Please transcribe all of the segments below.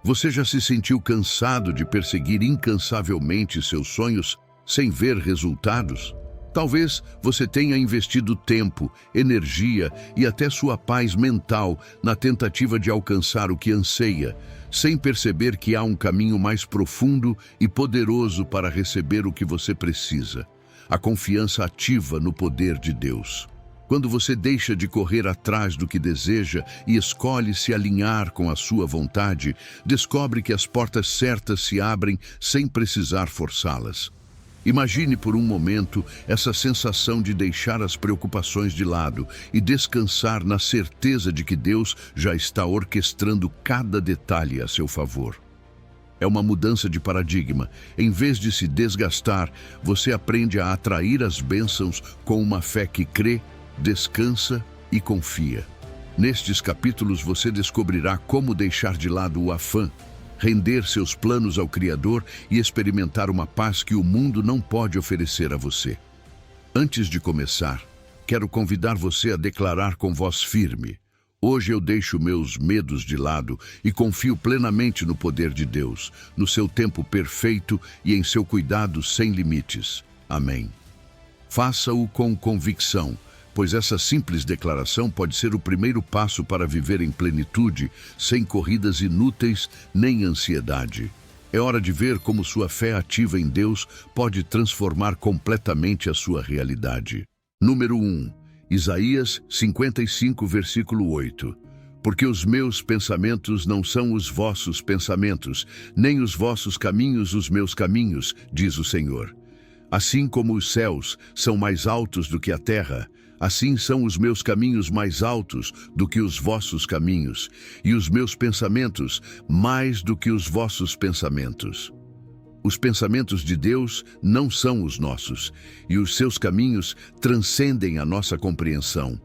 Você já se sentiu cansado de perseguir incansavelmente seus sonhos sem ver resultados? Talvez você tenha investido tempo, energia e até sua paz mental na tentativa de alcançar o que anseia, sem perceber que há um caminho mais profundo e poderoso para receber o que você precisa: a confiança ativa no poder de Deus. Quando você deixa de correr atrás do que deseja e escolhe se alinhar com a sua vontade, descobre que as portas certas se abrem sem precisar forçá-las. Imagine por um momento essa sensação de deixar as preocupações de lado e descansar na certeza de que Deus já está orquestrando cada detalhe a seu favor. É uma mudança de paradigma. Em vez de se desgastar, você aprende a atrair as bênçãos com uma fé que crê, descansa e confia. Nestes capítulos você descobrirá como deixar de lado o afã, render seus planos ao Criador e experimentar uma paz que o mundo não pode oferecer a você. Antes de começar, quero convidar você a declarar com voz firme: hoje eu deixo meus medos de lado e confio plenamente no poder de Deus, no seu tempo perfeito e em seu cuidado sem limites. Amém. Faça-o com convicção, pois essa simples declaração pode ser o primeiro passo para viver em plenitude, sem corridas inúteis nem ansiedade. É hora de ver como sua fé ativa em Deus pode transformar completamente a sua realidade. Número 1. Isaías 55, versículo 8. Porque os meus pensamentos não são os vossos pensamentos, nem os vossos caminhos os meus caminhos, diz o Senhor. Assim como os céus são mais altos do que a terra, assim são os meus caminhos mais altos do que os vossos caminhos, e os meus pensamentos mais do que os vossos pensamentos. Os pensamentos de Deus não são os nossos, e os seus caminhos transcendem a nossa compreensão.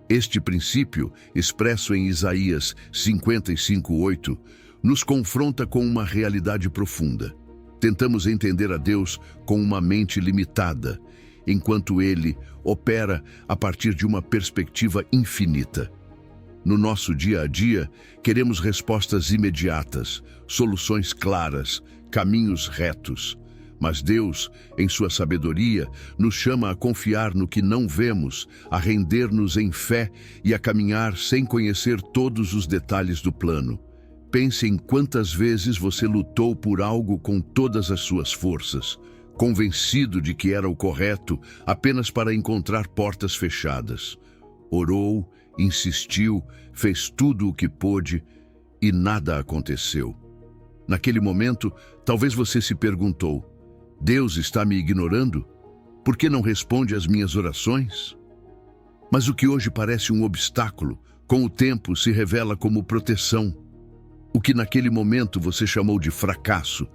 Este princípio, expresso em Isaías 55:8, nos confronta com uma realidade profunda. Tentamos entender a Deus com uma mente limitada, enquanto Ele opera a partir de uma perspectiva infinita. No nosso dia a dia, queremos respostas imediatas, soluções claras, caminhos retos. Mas Deus, em sua sabedoria, nos chama a confiar no que não vemos, a render-nos em fé e a caminhar sem conhecer todos os detalhes do plano. Pense em quantas vezes você lutou por algo com todas as suas forças, convencido de que era o correto, apenas para encontrar portas fechadas. Orou, insistiu, fez tudo o que pôde e nada aconteceu. Naquele momento, talvez você se perguntou: Deus está me ignorando? Por que não responde às minhas orações? Mas o que hoje parece um obstáculo, com o tempo se revela como proteção. O que naquele momento você chamou de fracasso,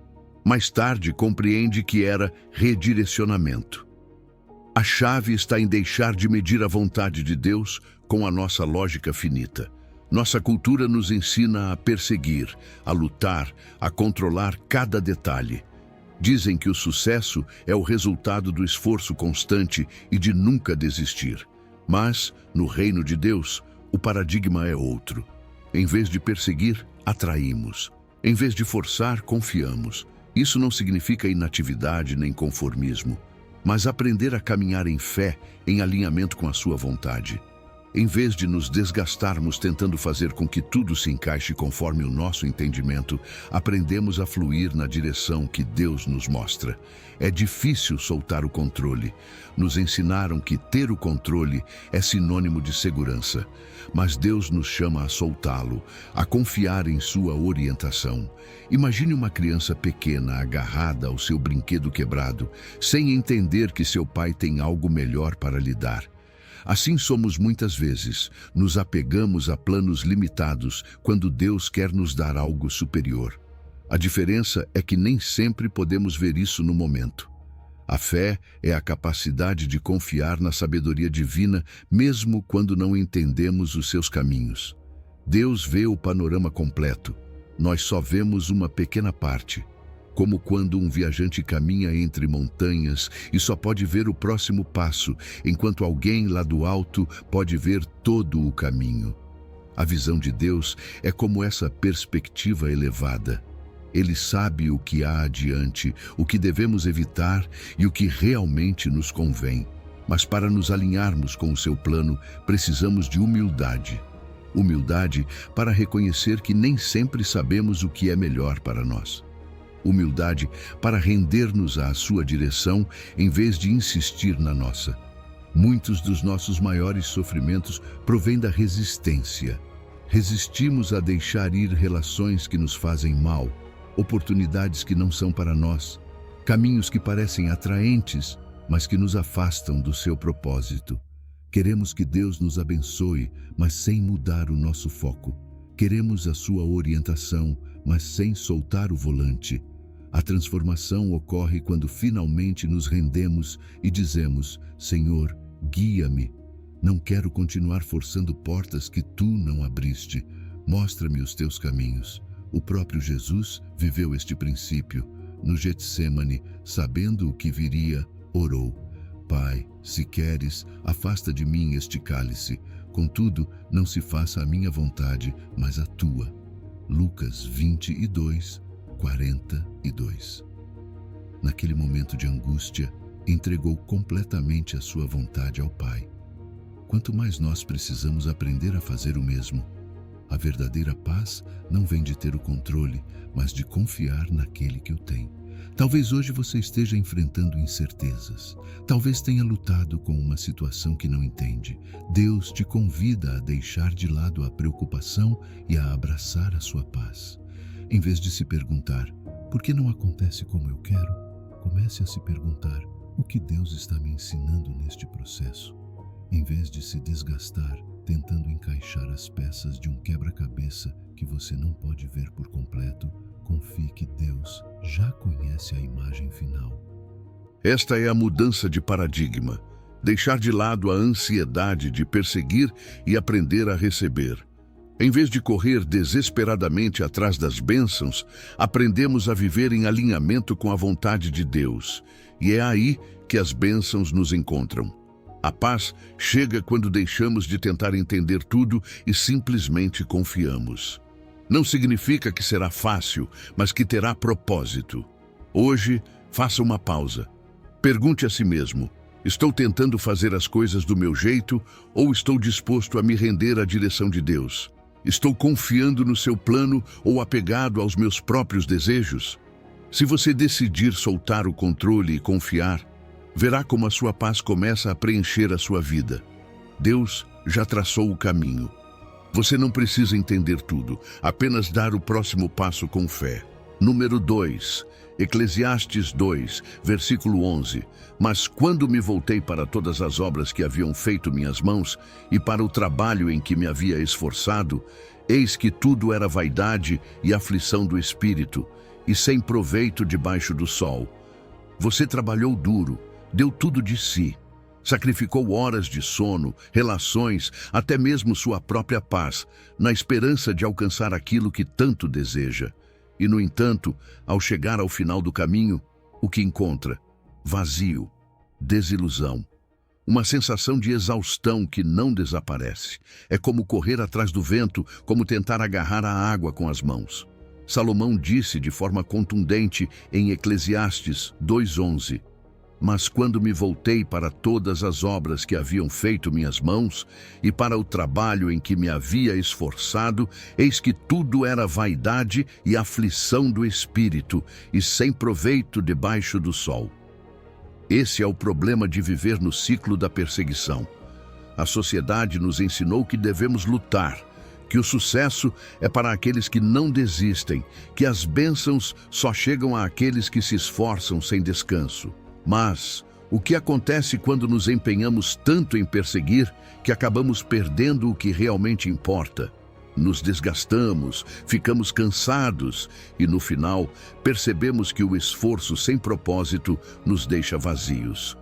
mais tarde compreende que era redirecionamento. A chave está em deixar de medir a vontade de Deus com a nossa lógica finita. Nossa cultura nos ensina a perseguir, a lutar, a controlar cada detalhe. Dizem que o sucesso é o resultado do esforço constante e de nunca desistir. Mas, no reino de Deus, o paradigma é outro. Em vez de perseguir, atraímos. Em vez de forçar, confiamos. Isso não significa inatividade nem conformismo, mas aprender a caminhar em fé, em alinhamento com a sua vontade. Em vez de nos desgastarmos tentando fazer com que tudo se encaixe conforme o nosso entendimento, aprendemos a fluir na direção que Deus nos mostra. É difícil soltar o controle. Nos ensinaram que ter o controle é sinônimo de segurança, mas Deus nos chama a soltá-lo, a confiar em sua orientação. Imagine uma criança pequena agarrada ao seu brinquedo quebrado, sem entender que seu pai tem algo melhor para lhe dar. Assim somos muitas vezes, nos apegamos a planos limitados quando Deus quer nos dar algo superior. A diferença é que nem sempre podemos ver isso no momento. A fé é a capacidade de confiar na sabedoria divina, mesmo quando não entendemos os seus caminhos. Deus vê o panorama completo, nós só vemos uma pequena parte. Como quando um viajante caminha entre montanhas e só pode ver o próximo passo, enquanto alguém lá do alto pode ver todo o caminho. A visão de Deus é como essa perspectiva elevada. Ele sabe o que há adiante, o que devemos evitar e o que realmente nos convém. Mas para nos alinharmos com o seu plano, precisamos de humildade. Humildade para reconhecer que nem sempre sabemos o que é melhor para nós. Humildade para render-nos à sua direção em vez de insistir na nossa. Muitos dos nossos maiores sofrimentos provêm da resistência. Resistimos a deixar ir relações que nos fazem mal, oportunidades que não são para nós, caminhos que parecem atraentes, mas que nos afastam do seu propósito. Queremos que Deus nos abençoe, mas sem mudar o nosso foco. Queremos a sua orientação, mas sem soltar o volante. A transformação ocorre quando finalmente nos rendemos e dizemos: Senhor, guia-me. Não quero continuar forçando portas que tu não abriste. Mostra-me os teus caminhos. O próprio Jesus viveu este princípio. No Getsêmani, sabendo o que viria, orou: Pai, se queres, afasta de mim este cálice. Contudo, não se faça a minha vontade, mas a tua. Lucas 22, 42. Naquele momento de angústia, entregou completamente a sua vontade ao Pai. Quanto mais nós precisamos aprender a fazer o mesmo. A verdadeira paz não vem de ter o controle, mas de confiar naquele que o tem. Talvez hoje você esteja enfrentando incertezas. Talvez tenha lutado com uma situação que não entende. Deus te convida a deixar de lado a preocupação e a abraçar a sua paz. Em vez de se perguntar, por que não acontece como eu quero? Comece a se perguntar, o que Deus está me ensinando neste processo? Em vez de se desgastar, tentando encaixar as peças de um quebra-cabeça que você não pode ver por completo, confie que Deus já conhece a imagem final. Esta é a mudança de paradigma. Deixar de lado a ansiedade de perseguir e aprender a receber. Em vez de correr desesperadamente atrás das bênçãos, aprendemos a viver em alinhamento com a vontade de Deus. E é aí que as bênçãos nos encontram. A paz chega quando deixamos de tentar entender tudo e simplesmente confiamos. Não significa que será fácil, mas que terá propósito. Hoje, faça uma pausa. Pergunte a si mesmo: estou tentando fazer as coisas do meu jeito ou estou disposto a me render à direção de Deus? Estou confiando no seu plano ou apegado aos meus próprios desejos? Se você decidir soltar o controle e confiar, verá como a sua paz começa a preencher a sua vida. Deus já traçou o caminho. Você não precisa entender tudo, apenas dar o próximo passo com fé. Número 2, Eclesiastes 2, versículo 11. Mas quando me voltei para todas as obras que haviam feito minhas mãos e para o trabalho em que me havia esforçado, eis que tudo era vaidade e aflição do espírito, e sem proveito debaixo do sol. Você trabalhou duro, deu tudo de si. Sacrificou horas de sono, relações, até mesmo sua própria paz, na esperança de alcançar aquilo que tanto deseja. E, no entanto, ao chegar ao final do caminho, o que encontra? Vazio, desilusão. Uma sensação de exaustão que não desaparece. É como correr atrás do vento, como tentar agarrar a água com as mãos. Salomão disse de forma contundente em Eclesiastes 2:11: Mas quando me voltei para todas as obras que haviam feito minhas mãos e para o trabalho em que me havia esforçado, eis que tudo era vaidade e aflição do espírito e sem proveito debaixo do sol. Esse é o problema de viver no ciclo da perseguição. A sociedade nos ensinou que devemos lutar, que o sucesso é para aqueles que não desistem, que as bênçãos só chegam àqueles que se esforçam sem descanso. Mas o que acontece quando nos empenhamos tanto em perseguir que acabamos perdendo o que realmente importa? Nos desgastamos, ficamos cansados e, no final, percebemos que o esforço sem propósito nos deixa vazios.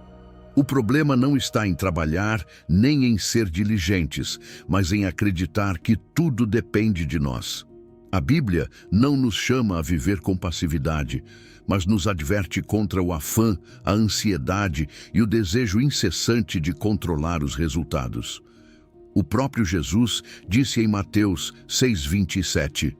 O problema não está em trabalhar nem em ser diligentes, mas em acreditar que tudo depende de nós. A Bíblia não nos chama a viver com passividade, mas nos adverte contra o afã, a ansiedade e o desejo incessante de controlar os resultados. O próprio Jesus disse em Mateus 6:27: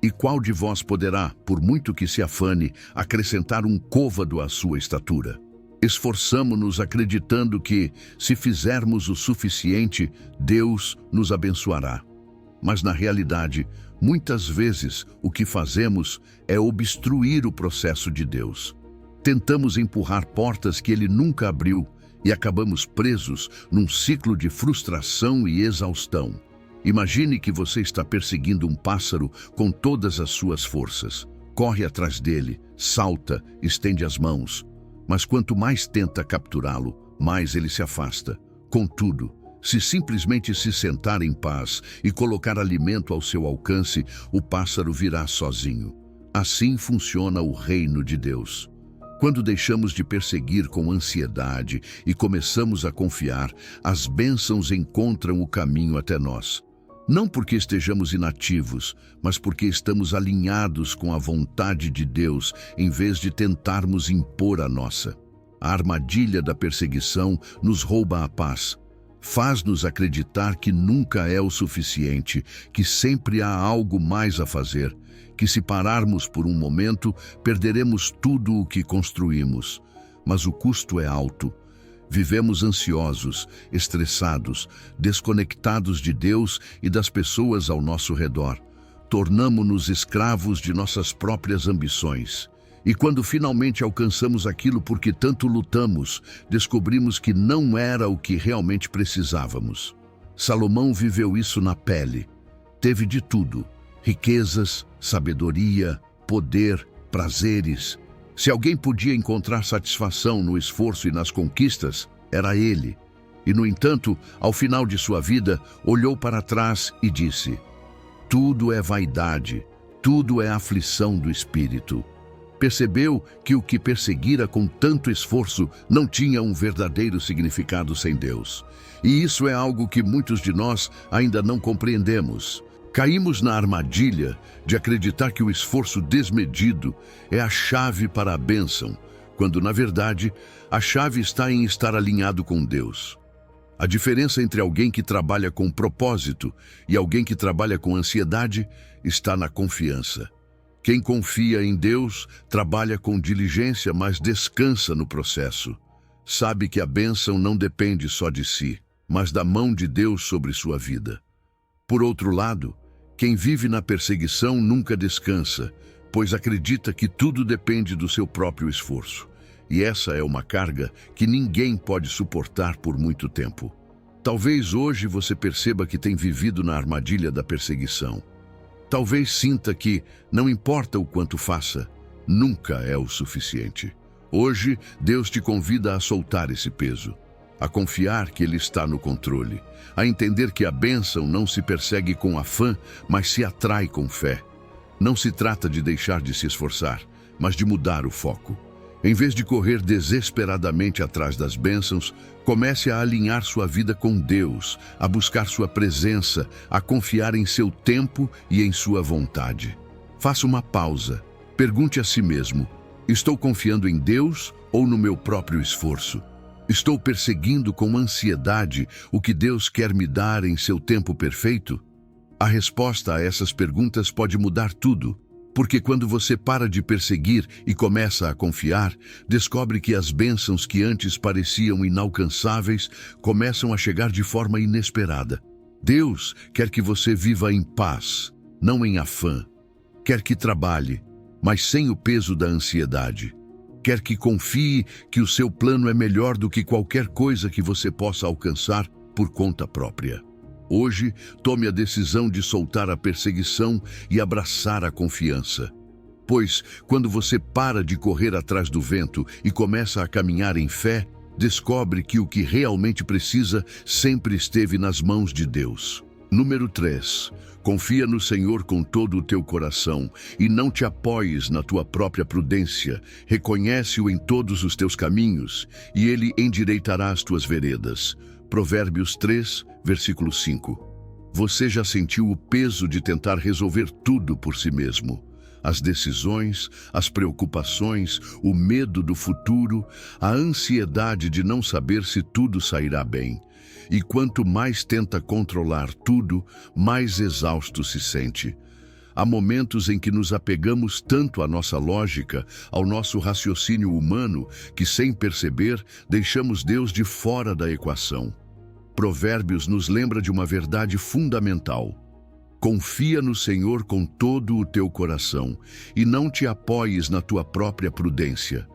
E qual de vós poderá, por muito que se afane, acrescentar um côvado à sua estatura? Esforçamo-nos acreditando que, se fizermos o suficiente, Deus nos abençoará. Mas, na realidade, muitas vezes o que fazemos é obstruir o processo de Deus. Tentamos empurrar portas que Ele nunca abriu e acabamos presos num ciclo de frustração e exaustão. Imagine que você está perseguindo um pássaro com todas as suas forças. Corre atrás dele, salta, estende as mãos. Mas quanto mais tenta capturá-lo, mais ele se afasta. Contudo, se simplesmente se sentar em paz e colocar alimento ao seu alcance, o pássaro virá sozinho. Assim funciona o reino de Deus. Quando deixamos de perseguir com ansiedade e começamos a confiar, as bênçãos encontram o caminho até nós. Não porque estejamos inativos, mas porque estamos alinhados com a vontade de Deus, em vez de tentarmos impor a nossa. A armadilha da perseguição nos rouba a paz. Faz-nos acreditar que nunca é o suficiente, que sempre há algo mais a fazer, que se pararmos por um momento, perderemos tudo o que construímos. Mas o custo é alto. Vivemos ansiosos, estressados, desconectados de Deus e das pessoas ao nosso redor. Tornamo-nos escravos de nossas próprias ambições. E quando finalmente alcançamos aquilo por que tanto lutamos, descobrimos que não era o que realmente precisávamos. Salomão viveu isso na pele. Teve de tudo: riquezas, sabedoria, poder, prazeres. Se alguém podia encontrar satisfação no esforço e nas conquistas, era ele. E, no entanto, ao final de sua vida, olhou para trás e disse: tudo é vaidade, tudo é aflição do espírito. Percebeu que o que perseguira com tanto esforço não tinha um verdadeiro significado sem Deus. E isso é algo que muitos de nós ainda não compreendemos. Caímos na armadilha de acreditar que o esforço desmedido é a chave para a bênção, quando, na verdade, a chave está em estar alinhado com Deus. A diferença entre alguém que trabalha com propósito e alguém que trabalha com ansiedade está na confiança. Quem confia em Deus trabalha com diligência, mas descansa no processo. Sabe que a bênção não depende só de si, mas da mão de Deus sobre sua vida. Por outro lado, quem vive na perseguição nunca descansa, pois acredita que tudo depende do seu próprio esforço. E essa é uma carga que ninguém pode suportar por muito tempo. Talvez hoje você perceba que tem vivido na armadilha da perseguição. Talvez sinta que, não importa o quanto faça, nunca é o suficiente. Hoje, Deus te convida a soltar esse peso, a confiar que Ele está no controle, a entender que a bênção não se persegue com afã, mas se atrai com fé. Não se trata de deixar de se esforçar, mas de mudar o foco. Em vez de correr desesperadamente atrás das bênçãos, comece a alinhar sua vida com Deus, a buscar sua presença, a confiar em seu tempo e em sua vontade. Faça uma pausa. Pergunte a si mesmo: estou confiando em Deus ou no meu próprio esforço? Estou perseguindo com ansiedade o que Deus quer me dar em seu tempo perfeito? A resposta a essas perguntas pode mudar tudo. Porque quando você para de perseguir e começa a confiar, descobre que as bênçãos que antes pareciam inalcançáveis começam a chegar de forma inesperada. Deus quer que você viva em paz, não em afã. Quer que trabalhe, mas sem o peso da ansiedade. Quer que confie que o seu plano é melhor do que qualquer coisa que você possa alcançar por conta própria. Hoje, tome a decisão de soltar a perseguição e abraçar a confiança. Pois, quando você para de correr atrás do vento e começa a caminhar em fé, descobre que o que realmente precisa sempre esteve nas mãos de Deus. Número 3. Confia no Senhor com todo o teu coração e não te apoies na tua própria prudência. Reconhece-o em todos os teus caminhos e Ele endireitará as tuas veredas. Provérbios 3, versículo 5. Você já sentiu o peso de tentar resolver tudo por si mesmo? As decisões, as preocupações, o medo do futuro, a ansiedade de não saber se tudo sairá bem. E quanto mais tenta controlar tudo, mais exausto se sente. Há momentos em que nos apegamos tanto à nossa lógica, ao nosso raciocínio humano, que sem perceber, deixamos Deus de fora da equação. Provérbios nos lembra de uma verdade fundamental. Confia no Senhor com todo o teu coração e não te apoies na tua própria prudência.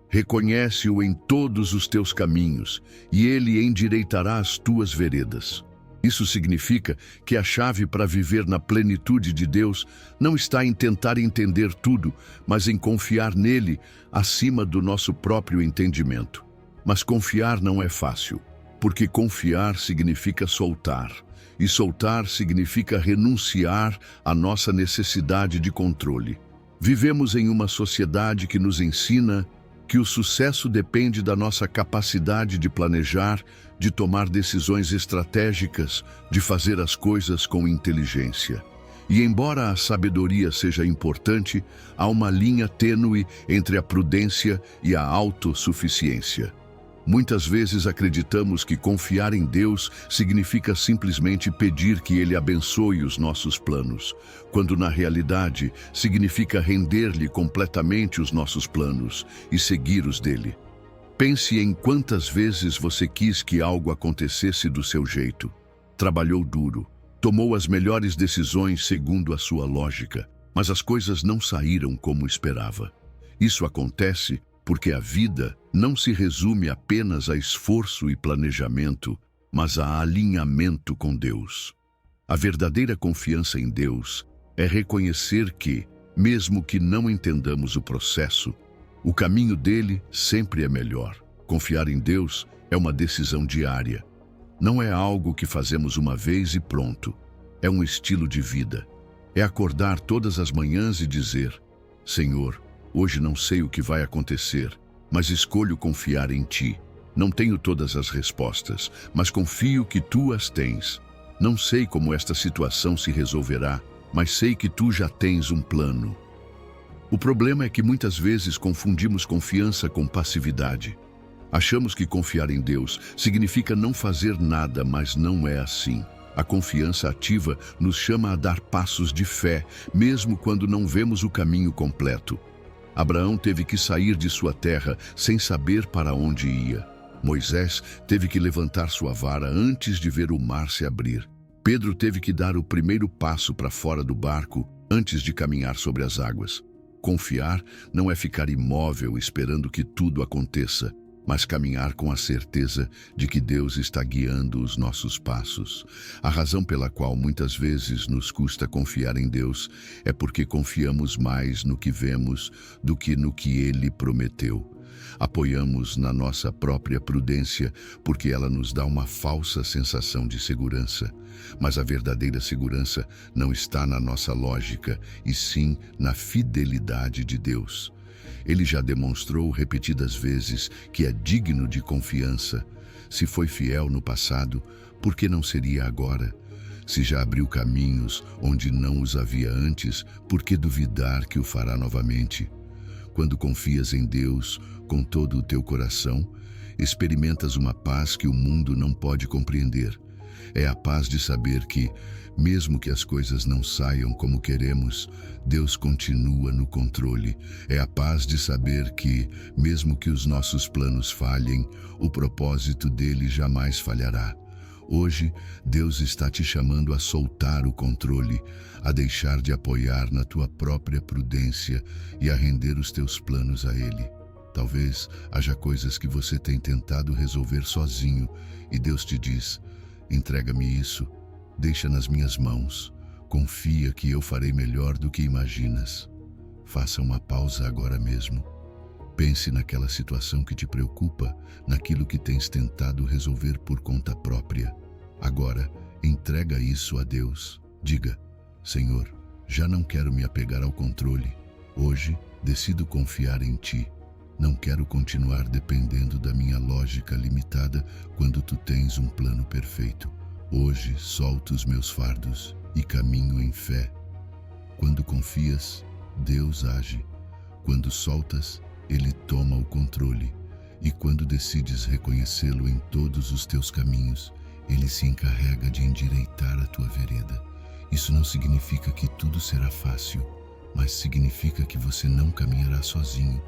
Reconhece-o em todos os teus caminhos e ele endireitará as tuas veredas. Isso significa que a chave para viver na plenitude de Deus não está em tentar entender tudo, mas em confiar nele acima do nosso próprio entendimento. Mas confiar não é fácil, porque confiar significa soltar. E soltar significa renunciar à nossa necessidade de controle. Vivemos em uma sociedade que nos ensina que o sucesso depende da nossa capacidade de planejar, de tomar decisões estratégicas, de fazer as coisas com inteligência. E embora a sabedoria seja importante, há uma linha tênue entre a prudência e a autossuficiência. Muitas vezes acreditamos que confiar em Deus significa simplesmente pedir que Ele abençoe os nossos planos, quando na realidade significa render-lhe completamente os nossos planos e seguir os dele. Pense em quantas vezes você quis que algo acontecesse do seu jeito. Trabalhou duro, tomou as melhores decisões segundo a sua lógica, mas as coisas não saíram como esperava. Isso acontece porque a vida não se resume apenas a esforço e planejamento, mas a alinhamento com Deus. A verdadeira confiança em Deus é reconhecer que, mesmo que não entendamos o processo, o caminho dele sempre é melhor. Confiar em Deus é uma decisão diária. Não é algo que fazemos uma vez e pronto. É um estilo de vida. É acordar todas as manhãs e dizer: Senhor, hoje não sei o que vai acontecer, mas escolho confiar em Ti. Não tenho todas as respostas, mas confio que Tu as tens. Não sei como esta situação se resolverá, mas sei que Tu já tens um plano. O problema é que muitas vezes confundimos confiança com passividade. Achamos que confiar em Deus significa não fazer nada, mas não é assim. A confiança ativa nos chama a dar passos de fé, mesmo quando não vemos o caminho completo. Abraão teve que sair de sua terra sem saber para onde ia. Moisés teve que levantar sua vara antes de ver o mar se abrir. Pedro teve que dar o primeiro passo para fora do barco antes de caminhar sobre as águas. Confiar não é ficar imóvel esperando que tudo aconteça, mas caminhar com a certeza de que Deus está guiando os nossos passos. A razão pela qual muitas vezes nos custa confiar em Deus é porque confiamos mais no que vemos do que no que Ele prometeu. Apoiamos na nossa própria prudência porque ela nos dá uma falsa sensação de segurança. Mas a verdadeira segurança não está na nossa lógica, e sim na fidelidade de Deus. Ele já demonstrou repetidas vezes que é digno de confiança. Se foi fiel no passado, por que não seria agora? Se já abriu caminhos onde não os havia antes, por que duvidar que o fará novamente? Quando confias em Deus com todo o teu coração, experimentas uma paz que o mundo não pode compreender. É a paz de saber que, mesmo que as coisas não saiam como queremos, Deus continua no controle. É a paz de saber que, mesmo que os nossos planos falhem, o propósito dele jamais falhará. Hoje, Deus está te chamando a soltar o controle, a deixar de apoiar na tua própria prudência e a render os teus planos a Ele. Talvez haja coisas que você tem tentado resolver sozinho e Deus te diz: entrega-me isso, deixa nas minhas mãos, confia que eu farei melhor do que imaginas. Faça uma pausa agora mesmo. Pense naquela situação que te preocupa, naquilo que tens tentado resolver por conta própria. Agora, entrega isso a Deus. Diga: Senhor, já não quero me apegar ao controle. Hoje, decido confiar em Ti. Não quero continuar dependendo da minha lógica limitada quando Tu tens um plano perfeito. Hoje, solto os meus fardos e caminho em fé. Quando confias, Deus age. Quando soltas, Ele toma o controle. E quando decides reconhecê-lo em todos os teus caminhos, Ele se encarrega de endireitar a tua vereda. Isso não significa que tudo será fácil, mas significa que você não caminhará sozinho.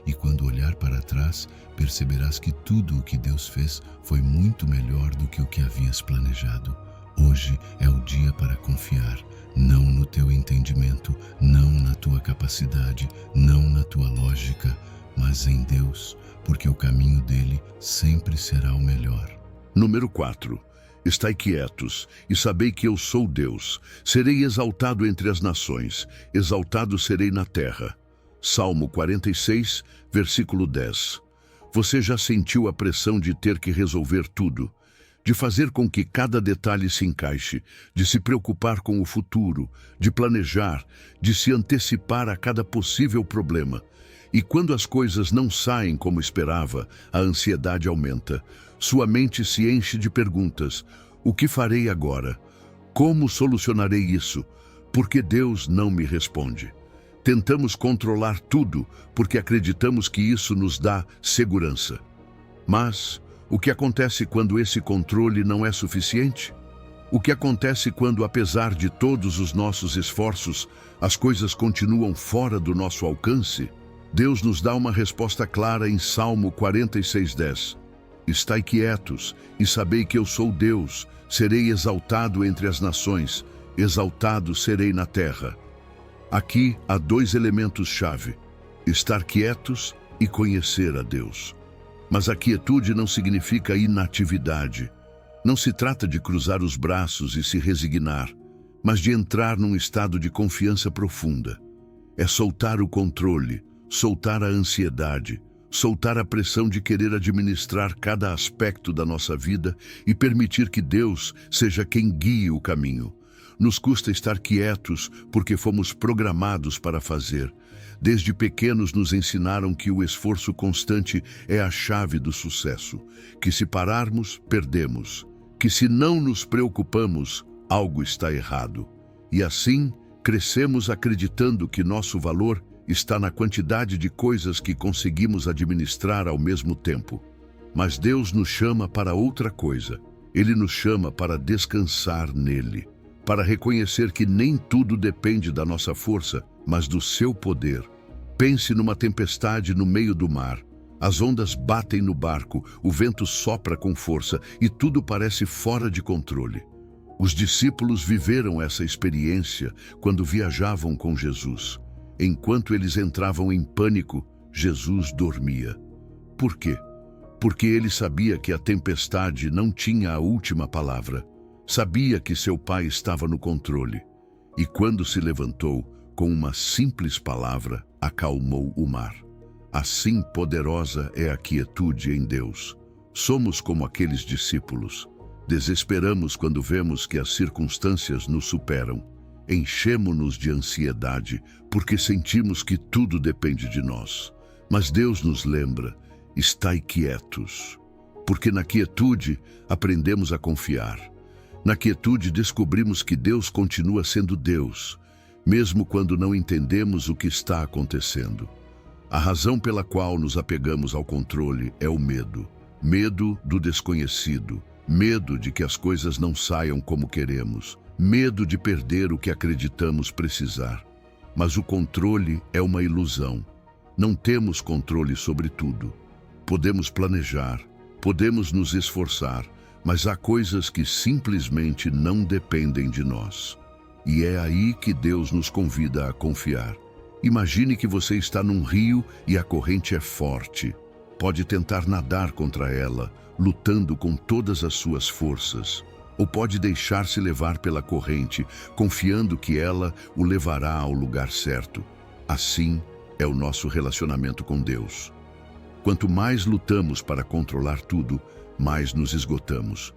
E quando olhar para trás, perceberás que tudo o que Deus fez foi muito melhor do que o que havias planejado. Hoje é o dia para confiar, não no teu entendimento, não na tua capacidade, não na tua lógica, mas em Deus, porque o caminho dele sempre será o melhor. Número 4. Estai quietos e sabei que eu sou Deus. Serei exaltado entre as nações, exaltado serei na terra. Salmo 46, versículo 10. Você já sentiu a pressão de ter que resolver tudo, de fazer com que cada detalhe se encaixe, de se preocupar com o futuro, de planejar, de se antecipar a cada possível problema. E quando as coisas não saem como esperava, a ansiedade aumenta. Sua mente se enche de perguntas. O que farei agora? Como solucionarei isso? Porque Deus não me responde. Tentamos controlar tudo porque acreditamos que isso nos dá segurança. Mas o que acontece quando esse controle não é suficiente? O que acontece quando, apesar de todos os nossos esforços, as coisas continuam fora do nosso alcance? Deus nos dá uma resposta clara em Salmo 46:10. Estai quietos e sabei que eu sou Deus, serei exaltado entre as nações, exaltado serei na terra. Aqui há dois elementos-chave: estar quietos e conhecer a Deus. Mas a quietude não significa inatividade. Não se trata de cruzar os braços e se resignar, mas de entrar num estado de confiança profunda. É soltar o controle, soltar a ansiedade, soltar a pressão de querer administrar cada aspecto da nossa vida e permitir que Deus seja quem guie o caminho. Nos custa estar quietos porque fomos programados para fazer. Desde pequenos nos ensinaram que o esforço constante é a chave do sucesso, que se pararmos, perdemos, que se não nos preocupamos, algo está errado. E assim, crescemos acreditando que nosso valor está na quantidade de coisas que conseguimos administrar ao mesmo tempo. Mas Deus nos chama para outra coisa. Ele nos chama para descansar nele, para reconhecer que nem tudo depende da nossa força, mas do seu poder. Pense numa tempestade no meio do mar. As ondas batem no barco, o vento sopra com força e tudo parece fora de controle. Os discípulos viveram essa experiência quando viajavam com Jesus. Enquanto eles entravam em pânico, Jesus dormia. Por quê? Porque ele sabia que a tempestade não tinha a última palavra. Sabia que seu Pai estava no controle. E quando se levantou, com uma simples palavra, acalmou o mar. Assim poderosa é a quietude em Deus. Somos como aqueles discípulos. Desesperamos quando vemos que as circunstâncias nos superam. Enchemo-nos de ansiedade porque sentimos que tudo depende de nós. Mas Deus nos lembra: estai quietos. Porque na quietude aprendemos a confiar. Na quietude descobrimos que Deus continua sendo Deus, mesmo quando não entendemos o que está acontecendo. A razão pela qual nos apegamos ao controle é o medo. Medo do desconhecido, medo de que as coisas não saiam como queremos, medo de perder o que acreditamos precisar. Mas o controle é uma ilusão. Não temos controle sobre tudo. Podemos planejar, podemos nos esforçar, mas há coisas que simplesmente não dependem de nós. E é aí que Deus nos convida a confiar. Imagine que você está num rio e a corrente é forte. Pode tentar nadar contra ela, lutando com todas as suas forças. Ou pode deixar-se levar pela corrente, confiando que ela o levará ao lugar certo. Assim é o nosso relacionamento com Deus. Quanto mais lutamos para controlar tudo, mais nos esgotamos.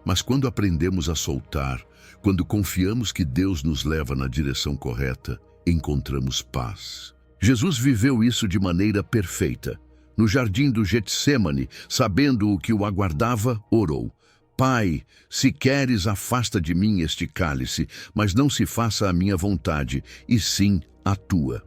Mas quando aprendemos a soltar, quando confiamos que Deus nos leva na direção correta, encontramos paz. Jesus viveu isso de maneira perfeita. No jardim do Getsêmani, sabendo o que o aguardava, orou: Pai, se queres, afasta de mim este cálice, mas não se faça a minha vontade, e sim a tua.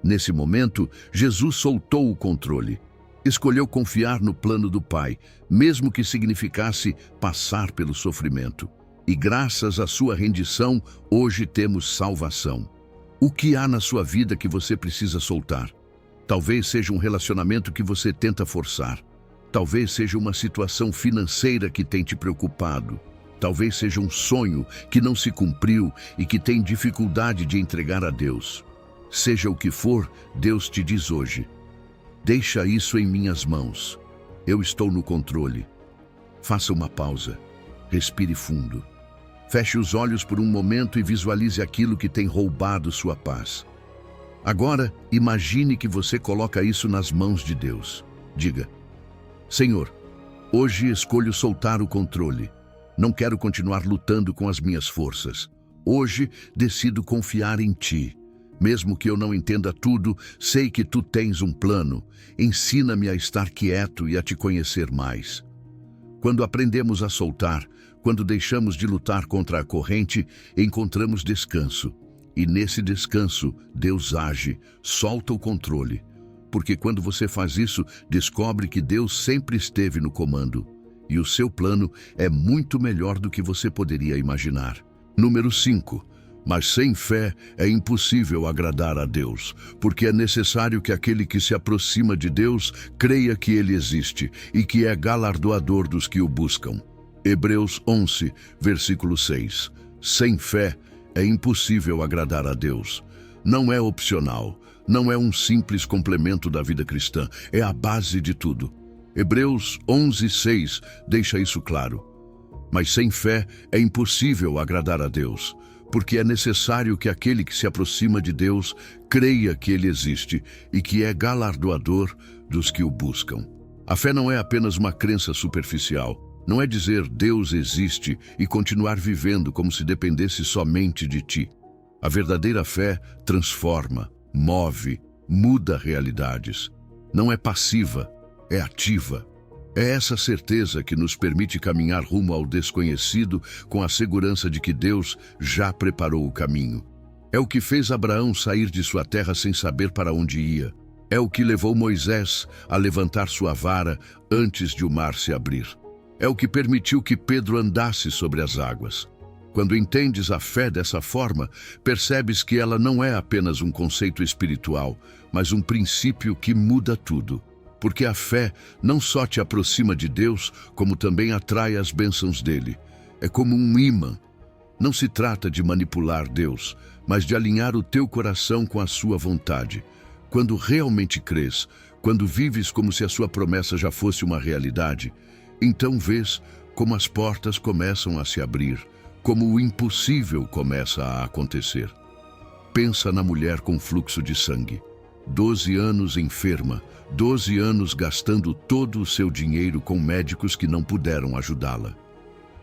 Nesse momento, Jesus soltou o controle. Escolheu confiar no plano do Pai, mesmo que significasse passar pelo sofrimento. E graças à sua rendição, hoje temos salvação. O que há na sua vida que você precisa soltar? Talvez seja um relacionamento que você tenta forçar. Talvez seja uma situação financeira que tem te preocupado. Talvez seja um sonho que não se cumpriu e que tem dificuldade de entregar a Deus. Seja o que for, Deus te diz hoje: deixa isso em minhas mãos. Eu estou no controle. Faça uma pausa. Respire fundo. Feche os olhos por um momento e visualize aquilo que tem roubado sua paz. Agora, imagine que você coloca isso nas mãos de Deus. Diga: Senhor, hoje escolho soltar o controle. Não quero continuar lutando com as minhas forças. Hoje decido confiar em Ti. Mesmo que eu não entenda tudo, sei que Tu tens um plano. Ensina-me a estar quieto e a Te conhecer mais. Quando aprendemos a soltar, quando deixamos de lutar contra a corrente, encontramos descanso. E nesse descanso, Deus age, solta o controle. Porque quando você faz isso, descobre que Deus sempre esteve no comando. E o seu plano é muito melhor do que você poderia imaginar. Número 5. Mas sem fé é impossível agradar a Deus, porque é necessário que aquele que se aproxima de Deus creia que Ele existe e que é galardoador dos que o buscam. Hebreus 11, versículo 6. Sem fé é impossível agradar a Deus. Não é opcional, não é um simples complemento da vida cristã, é a base de tudo. Hebreus 11, 6 deixa isso claro. Mas sem fé é impossível agradar a Deus, porque é necessário que aquele que se aproxima de Deus creia que Ele existe e que é galardoador dos que o buscam. A fé não é apenas uma crença superficial. Não é dizer Deus existe e continuar vivendo como se dependesse somente de ti. A verdadeira fé transforma, move, muda realidades. Não é passiva, é ativa. É essa certeza que nos permite caminhar rumo ao desconhecido com a segurança de que Deus já preparou o caminho. É o que fez Abraão sair de sua terra sem saber para onde ia. É o que levou Moisés a levantar sua vara antes de o mar se abrir. É o que permitiu que Pedro andasse sobre as águas. Quando entendes a fé dessa forma, percebes que ela não é apenas um conceito espiritual, mas um princípio que muda tudo. Porque a fé não só te aproxima de Deus, como também atrai as bênçãos dele. É como um ímã. Não se trata de manipular Deus, mas de alinhar o teu coração com a sua vontade. Quando realmente crês, quando vives como se a sua promessa já fosse uma realidade, então vês como as portas começam a se abrir, como o impossível começa a acontecer. Pensa na mulher com fluxo de sangue. 12 anos enferma, 12 anos gastando todo o seu dinheiro com médicos que não puderam ajudá-la.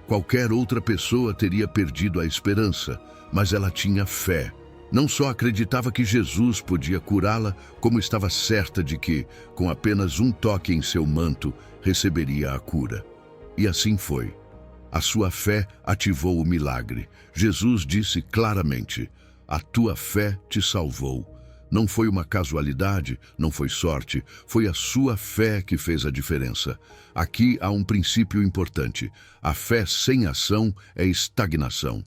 Qualquer outra pessoa teria perdido a esperança, mas ela tinha fé. Não só acreditava que Jesus podia curá-la, como estava certa de que, com apenas um toque em seu manto, receberia a cura. E assim foi. A sua fé ativou o milagre. Jesus disse claramente: a tua fé te salvou. Não foi uma casualidade, não foi sorte, foi a sua fé que fez a diferença. Aqui há um princípio importante. A fé sem ação é estagnação.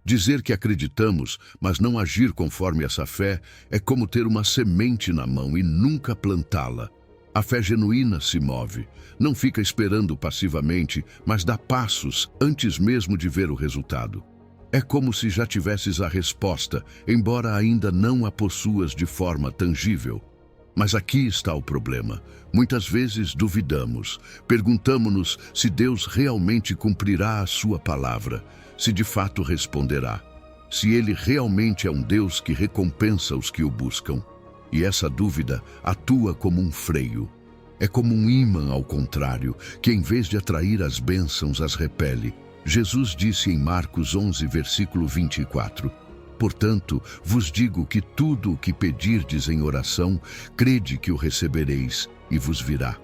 Dizer que acreditamos, mas não agir conforme essa fé, é como ter uma semente na mão e nunca plantá-la. A fé genuína se move, não fica esperando passivamente, mas dá passos antes mesmo de ver o resultado. É como se já tivesses a resposta, embora ainda não a possuas de forma tangível. Mas aqui está o problema. Muitas vezes duvidamos, perguntamos-nos se Deus realmente cumprirá a sua palavra, se de fato responderá, se Ele realmente é um Deus que recompensa os que o buscam. E essa dúvida atua como um freio. É como um ímã ao contrário, que em vez de atrair as bênçãos, as repele. Jesus disse em Marcos 11, versículo 24, portanto, vos digo que tudo o que pedirdes em oração, crede que o recebereis e vos virá.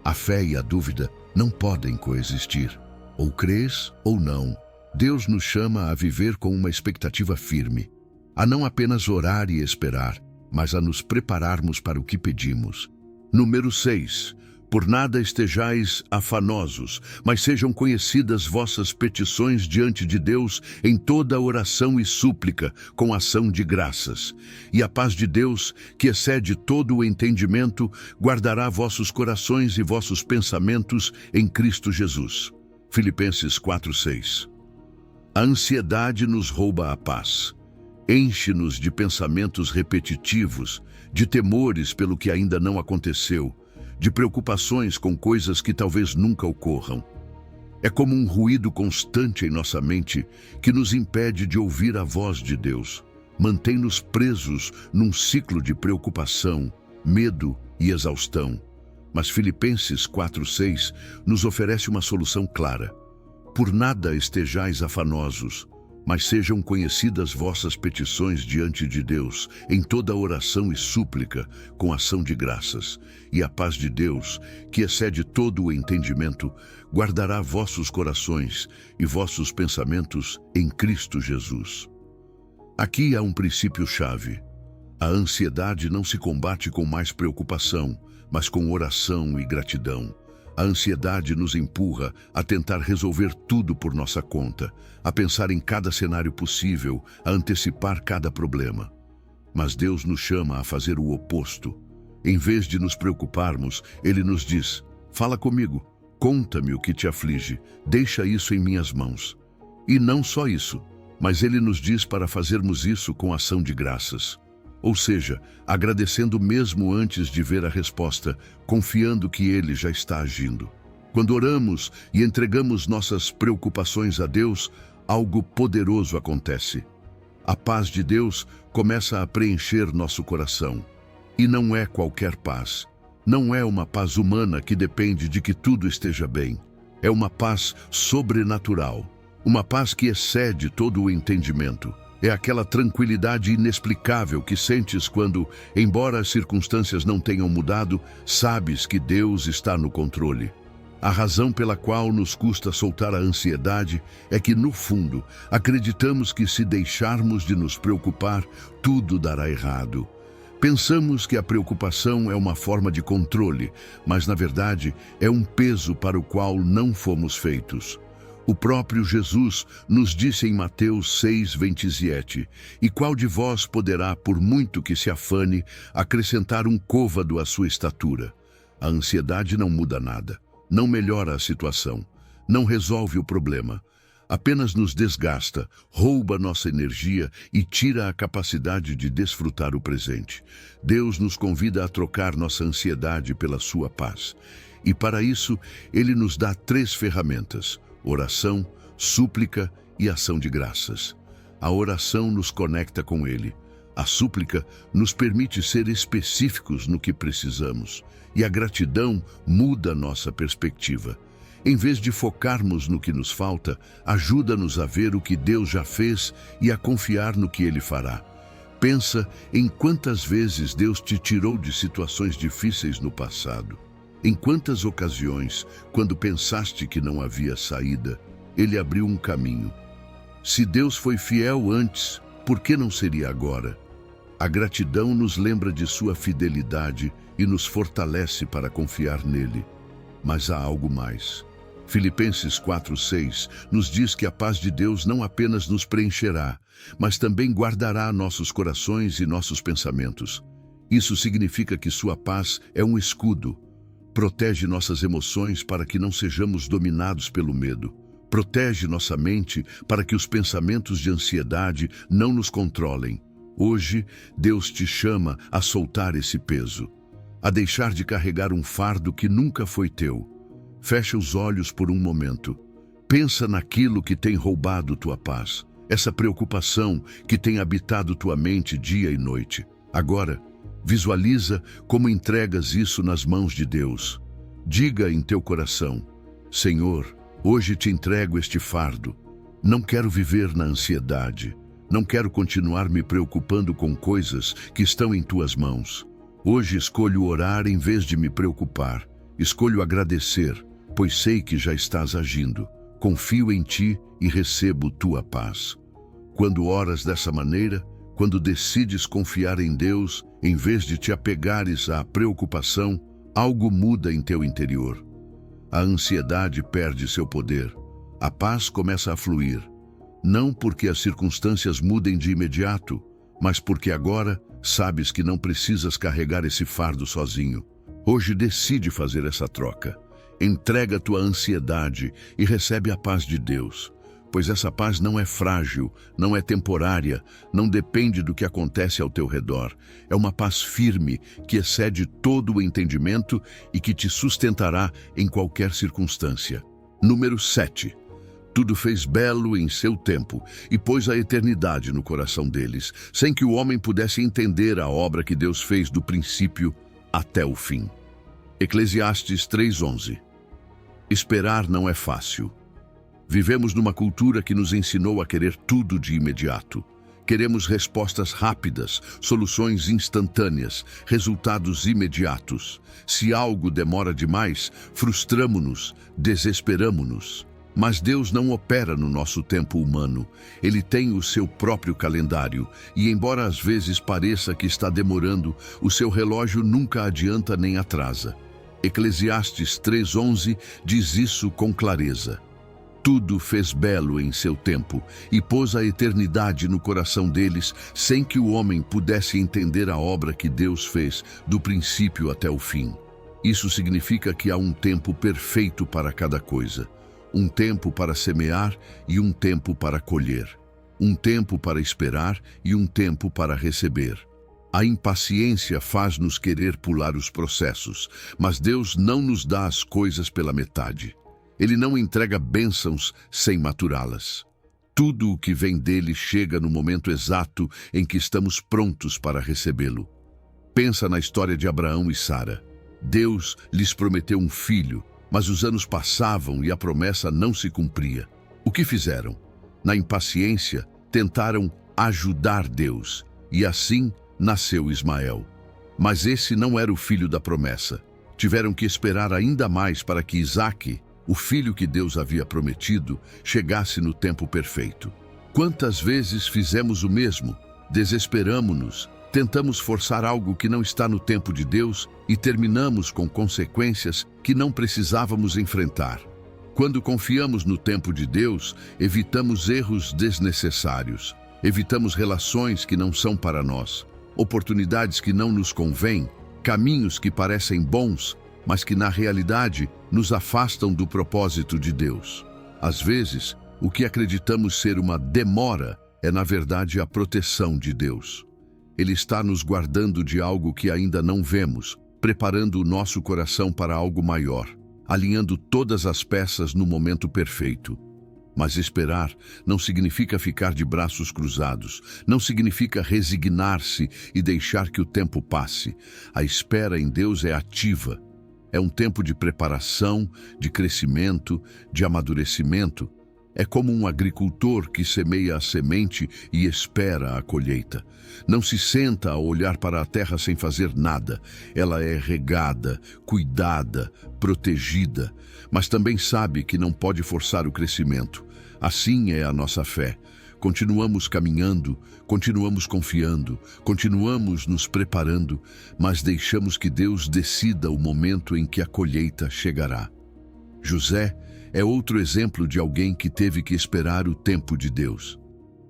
A fé e a dúvida não podem coexistir. Ou crês ou não. Deus nos chama a viver com uma expectativa firme, a não apenas orar e esperar, mas a nos prepararmos para o que pedimos. Número 6. Por nada estejais afanosos, mas sejam conhecidas vossas petições diante de Deus em toda oração e súplica, com ação de graças. E a paz de Deus, que excede todo o entendimento, guardará vossos corações e vossos pensamentos em Cristo Jesus. Filipenses 4:6. A ansiedade nos rouba a paz. Enche-nos de pensamentos repetitivos, de temores pelo que ainda não aconteceu, de preocupações com coisas que talvez nunca ocorram. É como um ruído constante em nossa mente que nos impede de ouvir a voz de Deus. Mantém-nos presos num ciclo de preocupação, medo e exaustão. Mas Filipenses 4:6 nos oferece uma solução clara. Por nada estejais afanosos, mas sejam conhecidas vossas petições diante de Deus, em toda oração e súplica, com ação de graças. E a paz de Deus, que excede todo o entendimento, guardará vossos corações e vossos pensamentos em Cristo Jesus. Aqui há um princípio-chave. A ansiedade não se combate com mais preocupação, mas com oração e gratidão. A ansiedade nos empurra a tentar resolver tudo por nossa conta, a pensar em cada cenário possível, a antecipar cada problema. Mas Deus nos chama a fazer o oposto. Em vez de nos preocuparmos, Ele nos diz: fala comigo, conta-me o que te aflige, deixa isso em minhas mãos. E não só isso, mas Ele nos diz para fazermos isso com ação de graças. Ou seja, agradecendo mesmo antes de ver a resposta, confiando que Ele já está agindo. Quando oramos e entregamos nossas preocupações a Deus, algo poderoso acontece. A paz de Deus começa a preencher nosso coração. E não é qualquer paz. Não é uma paz humana que depende de que tudo esteja bem. É uma paz sobrenatural. Uma paz que excede todo o entendimento. É aquela tranquilidade inexplicável que sentes quando, embora as circunstâncias não tenham mudado, sabes que Deus está no controle. A razão pela qual nos custa soltar a ansiedade é que, no fundo, acreditamos que se deixarmos de nos preocupar, tudo dará errado. Pensamos que a preocupação é uma forma de controle, mas, na verdade, é um peso para o qual não fomos feitos. O próprio Jesus nos disse em Mateus 6:27, e qual de vós poderá, por muito que se afane, acrescentar um côvado à sua estatura? A ansiedade não muda nada, não melhora a situação, não resolve o problema, apenas nos desgasta, rouba nossa energia e tira a capacidade de desfrutar o presente. Deus nos convida a trocar nossa ansiedade pela sua paz. E para isso, Ele nos dá 3 ferramentas: oração, súplica e ação de graças. A oração nos conecta com Ele. A súplica nos permite ser específicos no que precisamos. E a gratidão muda nossa perspectiva. Em vez de focarmos no que nos falta, ajuda-nos a ver o que Deus já fez e a confiar no que Ele fará. Pensa em quantas vezes Deus te tirou de situações difíceis no passado. Em quantas ocasiões, quando pensaste que não havia saída, Ele abriu um caminho. Se Deus foi fiel antes, por que não seria agora? A gratidão nos lembra de sua fidelidade e nos fortalece para confiar nele. Mas há algo mais. Filipenses 4:6 nos diz que a paz de Deus não apenas nos preencherá, mas também guardará nossos corações e nossos pensamentos. Isso significa que sua paz é um escudo. Protege nossas emoções para que não sejamos dominados pelo medo. Protege nossa mente para que os pensamentos de ansiedade não nos controlem. Hoje, Deus te chama a soltar esse peso, a deixar de carregar um fardo que nunca foi teu. Fecha os olhos por um momento. Pensa naquilo que tem roubado tua paz, essa preocupação que tem habitado tua mente dia e noite. Agora, visualiza como entregas isso nas mãos de Deus. Diga em teu coração: Senhor, hoje te entrego este fardo. Não quero viver na ansiedade. Não quero continuar me preocupando com coisas que estão em tuas mãos. Hoje escolho orar em vez de me preocupar. Escolho agradecer, pois sei que já estás agindo. Confio em ti e recebo tua paz. Quando oras dessa maneira, quando decides confiar em Deus, em vez de te apegares à preocupação, algo muda em teu interior. A ansiedade perde seu poder. A paz começa a fluir. Não porque as circunstâncias mudem de imediato, mas porque agora sabes que não precisas carregar esse fardo sozinho. Hoje decide fazer essa troca. Entrega tua ansiedade e recebe a paz de Deus, pois essa paz não é frágil, não é temporária, não depende do que acontece ao teu redor. É uma paz firme que excede todo o entendimento e que te sustentará em qualquer circunstância. Número 7. Tudo fez belo em seu tempo e pôs a eternidade no coração deles, sem que o homem pudesse entender a obra que Deus fez do princípio até o fim. Eclesiastes 3:11. Esperar não é fácil. Vivemos numa cultura que nos ensinou a querer tudo de imediato. Queremos respostas rápidas, soluções instantâneas, resultados imediatos. Se algo demora demais, frustramo-nos, desesperamo-nos. Mas Deus não opera no nosso tempo humano. Ele tem o seu próprio calendário e, embora às vezes pareça que está demorando, o seu relógio nunca adianta nem atrasa. Eclesiastes 3:11 diz isso com clareza. Tudo fez belo em seu tempo e pôs a eternidade no coração deles, sem que o homem pudesse entender a obra que Deus fez, do princípio até o fim. Isso significa que há um tempo perfeito para cada coisa. Um tempo para semear e um tempo para colher. Um tempo para esperar e um tempo para receber. A impaciência faz-nos querer pular os processos, mas Deus não nos dá as coisas pela metade. Ele não entrega bênçãos sem maturá-las. Tudo o que vem dele chega no momento exato em que estamos prontos para recebê-lo. Pensa na história de Abraão e Sara. Deus lhes prometeu um filho, mas os anos passavam e a promessa não se cumpria. O que fizeram? Na impaciência, tentaram ajudar Deus, e assim nasceu Ismael. Mas esse não era o filho da promessa. Tiveram que esperar ainda mais para que Isaque, o filho que Deus havia prometido, chegasse no tempo perfeito. Quantas vezes fizemos o mesmo? Desesperamo-nos, tentamos forçar algo que não está no tempo de Deus e terminamos com consequências que não precisávamos enfrentar. Quando confiamos no tempo de Deus, evitamos erros desnecessários, evitamos relações que não são para nós, oportunidades que não nos convêm, caminhos que parecem bons, mas que na realidade nos afastam do propósito de Deus. Às vezes, o que acreditamos ser uma demora é na verdade a proteção de Deus. Ele está nos guardando de algo que ainda não vemos, preparando o nosso coração para algo maior, alinhando todas as peças no momento perfeito. Mas esperar não significa ficar de braços cruzados, não significa resignar-se e deixar que o tempo passe. A espera em Deus é ativa. É um tempo de preparação, de crescimento, de amadurecimento. É como um agricultor que semeia a semente e espera a colheita. Não se senta a olhar para a terra sem fazer nada. Ela é regada, cuidada, protegida, mas também sabe que não pode forçar o crescimento. Assim é a nossa fé. Continuamos caminhando, continuamos confiando, continuamos nos preparando, mas deixamos que Deus decida o momento em que a colheita chegará. José é outro exemplo de alguém que teve que esperar o tempo de Deus.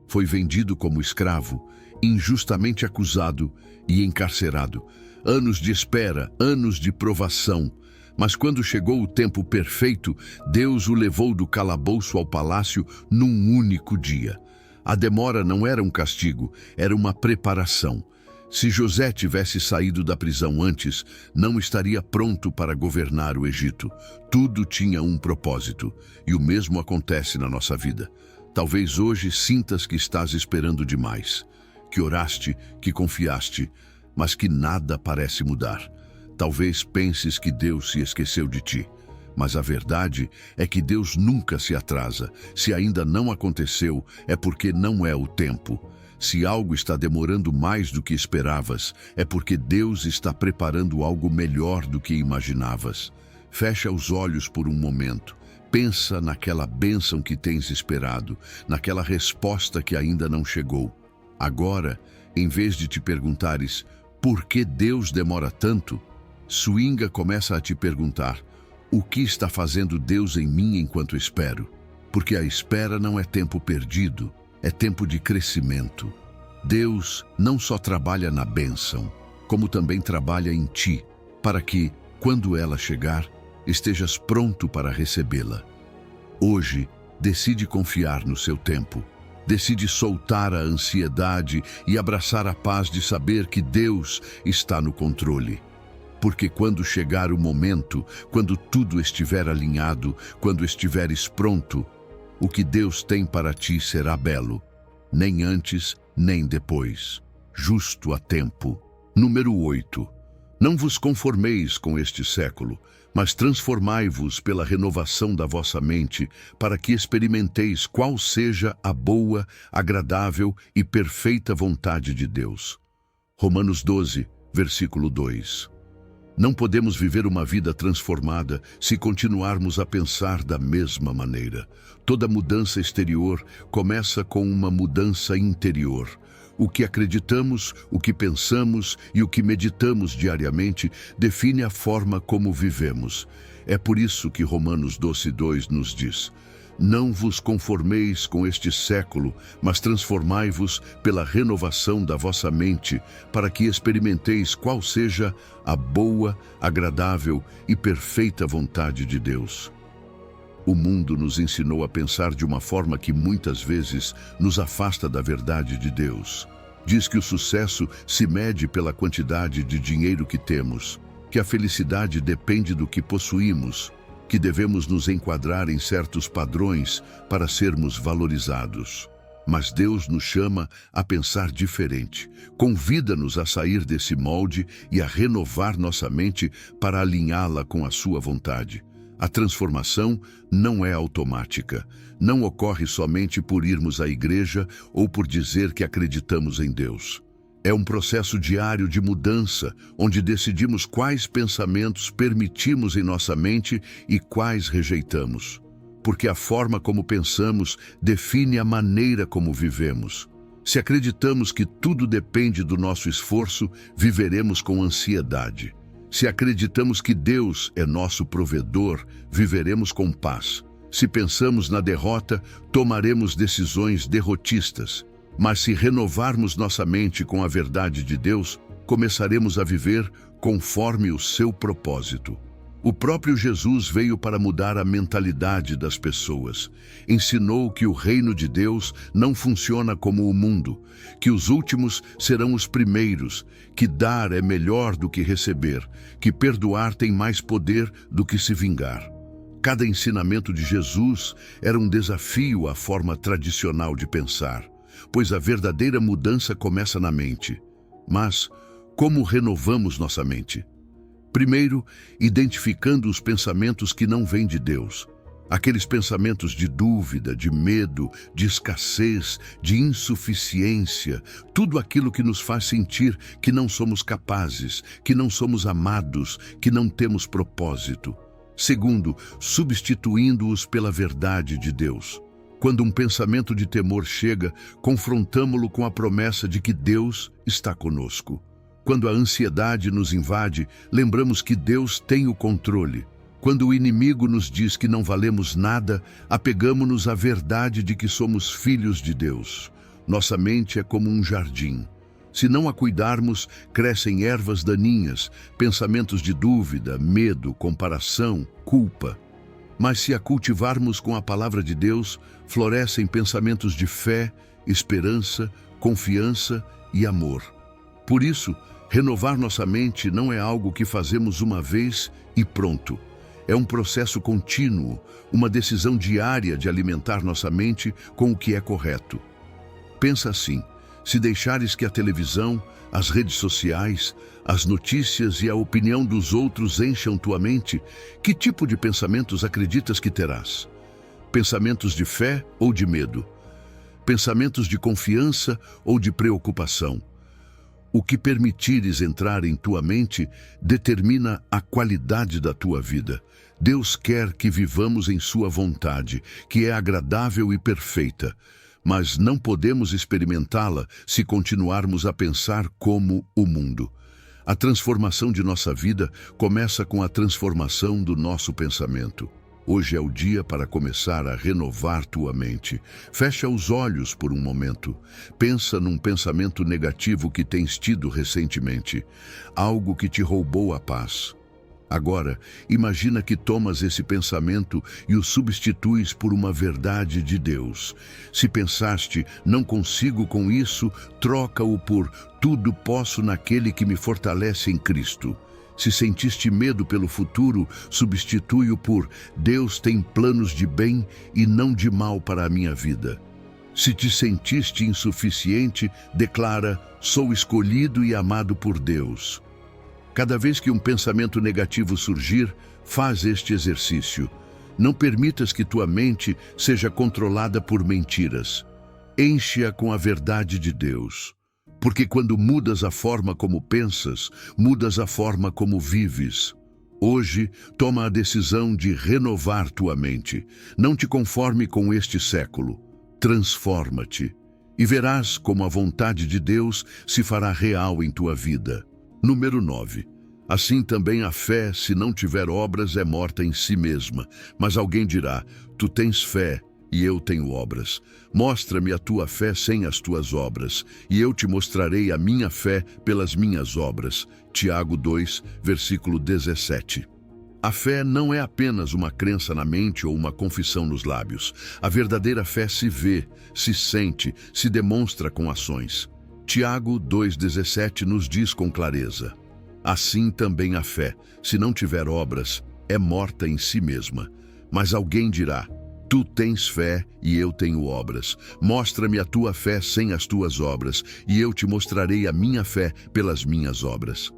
Foi vendido como escravo, injustamente acusado e encarcerado. Anos de espera, anos de provação. Mas quando chegou o tempo perfeito, Deus o levou do calabouço ao palácio num único dia. A demora não era um castigo, era uma preparação. Se José tivesse saído da prisão antes, não estaria pronto para governar o Egito. Tudo tinha um propósito, e o mesmo acontece na nossa vida. Talvez hoje sintas que estás esperando demais, que oraste, que confiaste, mas que nada parece mudar. Talvez penses que Deus se esqueceu de ti. Mas a verdade é que Deus nunca se atrasa. Se ainda não aconteceu, é porque não é o tempo. Se algo está demorando mais do que esperavas, é porque Deus está preparando algo melhor do que imaginavas. Fecha os olhos por um momento. Pensa naquela bênção que tens esperado, naquela resposta que ainda não chegou. Agora, em vez de te perguntares por que Deus demora tanto, Swinga começa a te perguntar: o que está fazendo Deus em mim enquanto espero? Porque a espera não é tempo perdido, é tempo de crescimento. Deus não só trabalha na bênção, como também trabalha em ti, para que, quando ela chegar, estejas pronto para recebê-la. Hoje, decide confiar no seu tempo. Decide soltar a ansiedade e abraçar a paz de saber que Deus está no controle. Porque quando chegar o momento, quando tudo estiver alinhado, quando estiveres pronto, o que Deus tem para ti será belo, nem antes, nem depois, justo a tempo. Número 8. Não vos conformeis com este século, mas transformai-vos pela renovação da vossa mente, para que experimenteis qual seja a boa, agradável e perfeita vontade de Deus. Romanos 12, versículo 2. Não podemos viver uma vida transformada se continuarmos a pensar da mesma maneira. Toda mudança exterior começa com uma mudança interior. O que acreditamos, o que pensamos e o que meditamos diariamente define a forma como vivemos. É por isso que Romanos 12:2 nos diz: não vos conformeis com este século, mas transformai-vos pela renovação da vossa mente, para que experimenteis qual seja a boa, agradável e perfeita vontade de Deus. O mundo nos ensinou a pensar de uma forma que muitas vezes nos afasta da verdade de Deus. Diz que o sucesso se mede pela quantidade de dinheiro que temos, que a felicidade depende do que possuímos, que devemos nos enquadrar em certos padrões para sermos valorizados. Mas Deus nos chama a pensar diferente. Convida-nos a sair desse molde e a renovar nossa mente para alinhá-la com a sua vontade. A transformação não é automática. Não ocorre somente por irmos à igreja ou por dizer que acreditamos em Deus. É um processo diário de mudança, onde decidimos quais pensamentos permitimos em nossa mente e quais rejeitamos. Porque a forma como pensamos define a maneira como vivemos. Se acreditamos que tudo depende do nosso esforço, viveremos com ansiedade. Se acreditamos que Deus é nosso provedor, viveremos com paz. Se pensamos na derrota, tomaremos decisões derrotistas. Mas se renovarmos nossa mente com a verdade de Deus, começaremos a viver conforme o seu propósito. O próprio Jesus veio para mudar a mentalidade das pessoas. Ensinou que o reino de Deus não funciona como o mundo, que os últimos serão os primeiros, que dar é melhor do que receber, que perdoar tem mais poder do que se vingar. Cada ensinamento de Jesus era um desafio à forma tradicional de pensar, pois a verdadeira mudança começa na mente. Mas como renovamos nossa mente? Primeiro, identificando os pensamentos que não vêm de Deus. Aqueles pensamentos de dúvida, de medo, de escassez, de insuficiência, tudo aquilo que nos faz sentir que não somos capazes, que não somos amados, que não temos propósito. Segundo, substituindo-os pela verdade de Deus. Quando um pensamento de temor chega, confrontamo-lo com a promessa de que Deus está conosco. Quando a ansiedade nos invade, lembramos que Deus tem o controle. Quando o inimigo nos diz que não valemos nada, apegamo-nos à verdade de que somos filhos de Deus. Nossa mente é como um jardim. Se não a cuidarmos, crescem ervas daninhas, pensamentos de dúvida, medo, comparação, culpa. Mas se a cultivarmos com a palavra de Deus, florescem pensamentos de fé, esperança, confiança e amor. Por isso, renovar nossa mente não é algo que fazemos uma vez e pronto. É um processo contínuo, uma decisão diária de alimentar nossa mente com o que é correto. Pensa assim: se deixares que a televisão, as redes sociais, as notícias e a opinião dos outros encham tua mente, que tipo de pensamentos acreditas que terás? Pensamentos de fé ou de medo? Pensamentos de confiança ou de preocupação? O que permitires entrar em tua mente determina a qualidade da tua vida. Deus quer que vivamos em sua vontade, que é agradável e perfeita, mas não podemos experimentá-la se continuarmos a pensar como o mundo. A transformação de nossa vida começa com a transformação do nosso pensamento. Hoje é o dia para começar a renovar tua mente. Fecha os olhos por um momento. Pensa num pensamento negativo que tens tido recentemente, algo que te roubou a paz. Agora, imagina que tomas esse pensamento e o substituis por uma verdade de Deus. Se pensaste, não consigo com isso, troca-o por tudo posso naquele que me fortalece em Cristo. Se sentiste medo pelo futuro, substitui-o por Deus tem planos de bem e não de mal para a minha vida. Se te sentiste insuficiente, declara, sou escolhido e amado por Deus. Cada vez que um pensamento negativo surgir, faz este exercício. Não permitas que tua mente seja controlada por mentiras. Enche-a com a verdade de Deus. Porque quando mudas a forma como pensas, mudas a forma como vives. Hoje, toma a decisão de renovar tua mente. Não te conforme com este século. Transforma-te. E verás como a vontade de Deus se fará real em tua vida. Número 9. Assim também a fé, se não tiver obras, é morta em si mesma. Mas alguém dirá, tu tens fé e eu tenho obras. Mostra-me a tua fé sem as tuas obras, e eu te mostrarei a minha fé pelas minhas obras. Tiago 2, versículo 17. A fé não é apenas uma crença na mente ou uma confissão nos lábios. A verdadeira fé se vê, se sente, se demonstra com ações. Tiago 2,17 nos diz com clareza: assim também a fé, se não tiver obras, é morta em si mesma. Mas alguém dirá, tu tens fé e eu tenho obras. Mostra-me a tua fé sem as tuas obras, e eu te mostrarei a minha fé pelas minhas obras.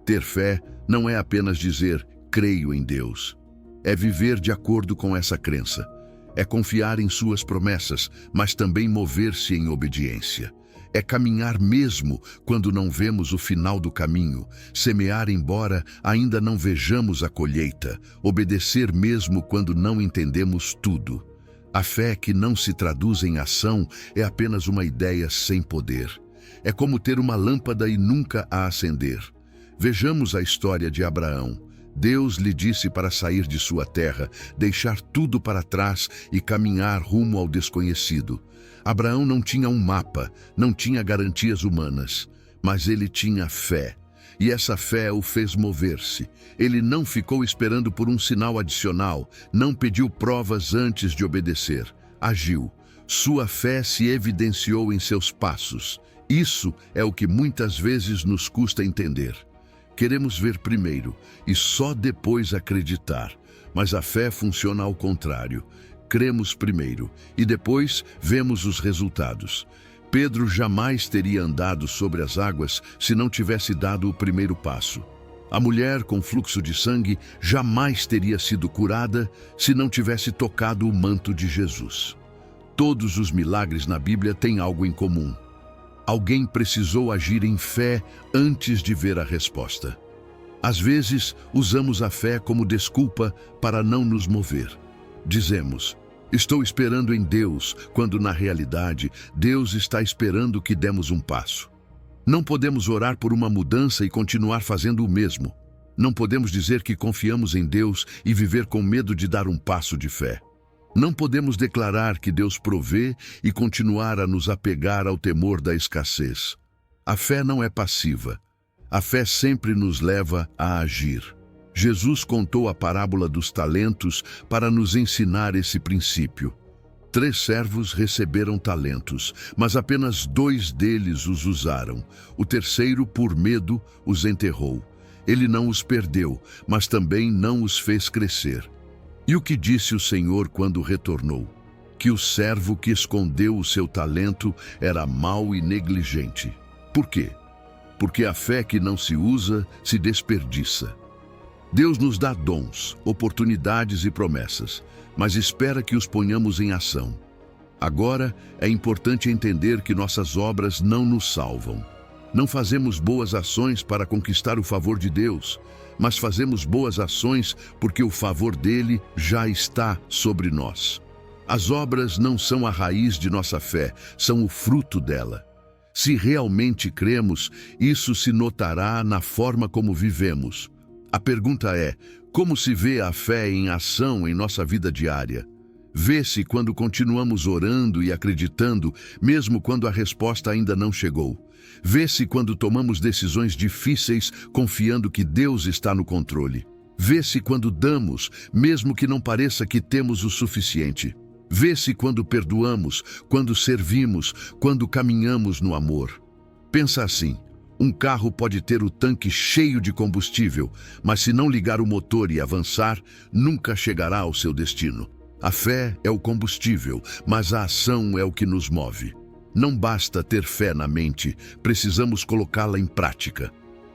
Ter fé não é apenas dizer, creio em Deus. É viver de acordo com essa crença. É confiar em suas promessas, mas também mover-se em obediência. É caminhar mesmo quando não vemos o final do caminho, semear embora ainda não vejamos a colheita, obedecer mesmo quando não entendemos tudo. A fé que não se traduz em ação é apenas uma ideia sem poder. É como ter uma lâmpada e nunca a acender. Vejamos a história de Abraão. Deus lhe disse para sair de sua terra, deixar tudo para trás e caminhar rumo ao desconhecido. Abraão não tinha um mapa, não tinha garantias humanas, mas ele tinha fé. E essa fé o fez mover-se. Ele não ficou esperando por um sinal adicional, não pediu provas antes de obedecer. Agiu. Sua fé se evidenciou em seus passos. Isso é o que muitas vezes nos custa entender. Queremos ver primeiro e só depois acreditar, mas a fé funciona ao contrário. Cremos primeiro e depois vemos os resultados. Pedro jamais teria andado sobre as águas se não tivesse dado o primeiro passo. A mulher com fluxo de sangue jamais teria sido curada se não tivesse tocado o manto de Jesus. Todos os milagres na Bíblia têm algo em comum. Alguém precisou agir em fé antes de ver a resposta. Às vezes, usamos a fé como desculpa para não nos mover. Dizemos, estou esperando em Deus, quando na realidade, Deus está esperando que demos um passo. Não podemos orar por uma mudança e continuar fazendo o mesmo. Não podemos dizer que confiamos em Deus e viver com medo de dar um passo de fé. Não podemos declarar que Deus provê e continuar a nos apegar ao temor da escassez. A fé não é passiva. A fé sempre nos leva a agir. Jesus contou a parábola dos talentos para nos ensinar esse princípio. 3 servos receberam talentos, mas apenas 2 deles os usaram. O terceiro, por medo, os enterrou. Ele não os perdeu, mas também não os fez crescer. E o que disse o Senhor quando retornou? Que o servo que escondeu o seu talento era mau e negligente. Por quê? Porque a fé que não se usa se desperdiça. Deus nos dá dons, oportunidades e promessas, mas espera que os ponhamos em ação. Agora, é importante entender que nossas obras não nos salvam. Não fazemos boas ações para conquistar o favor de Deus, mas fazemos boas ações porque o favor dele já está sobre nós. As obras não são a raiz de nossa fé, são o fruto dela. Se realmente cremos, isso se notará na forma como vivemos. A pergunta é: como se vê a fé em ação em nossa vida diária? Vê-se quando continuamos orando e acreditando, mesmo quando a resposta ainda não chegou. Vê-se quando tomamos decisões difíceis, confiando que Deus está no controle. Vê-se quando damos, mesmo que não pareça que temos o suficiente. Vê-se quando perdoamos, quando servimos, quando caminhamos no amor. Pensa assim: um carro pode ter o tanque cheio de combustível, mas se não ligar o motor e avançar, nunca chegará ao seu destino. A fé é o combustível, mas a ação é o que nos move. Não basta ter fé na mente, precisamos colocá-la em prática.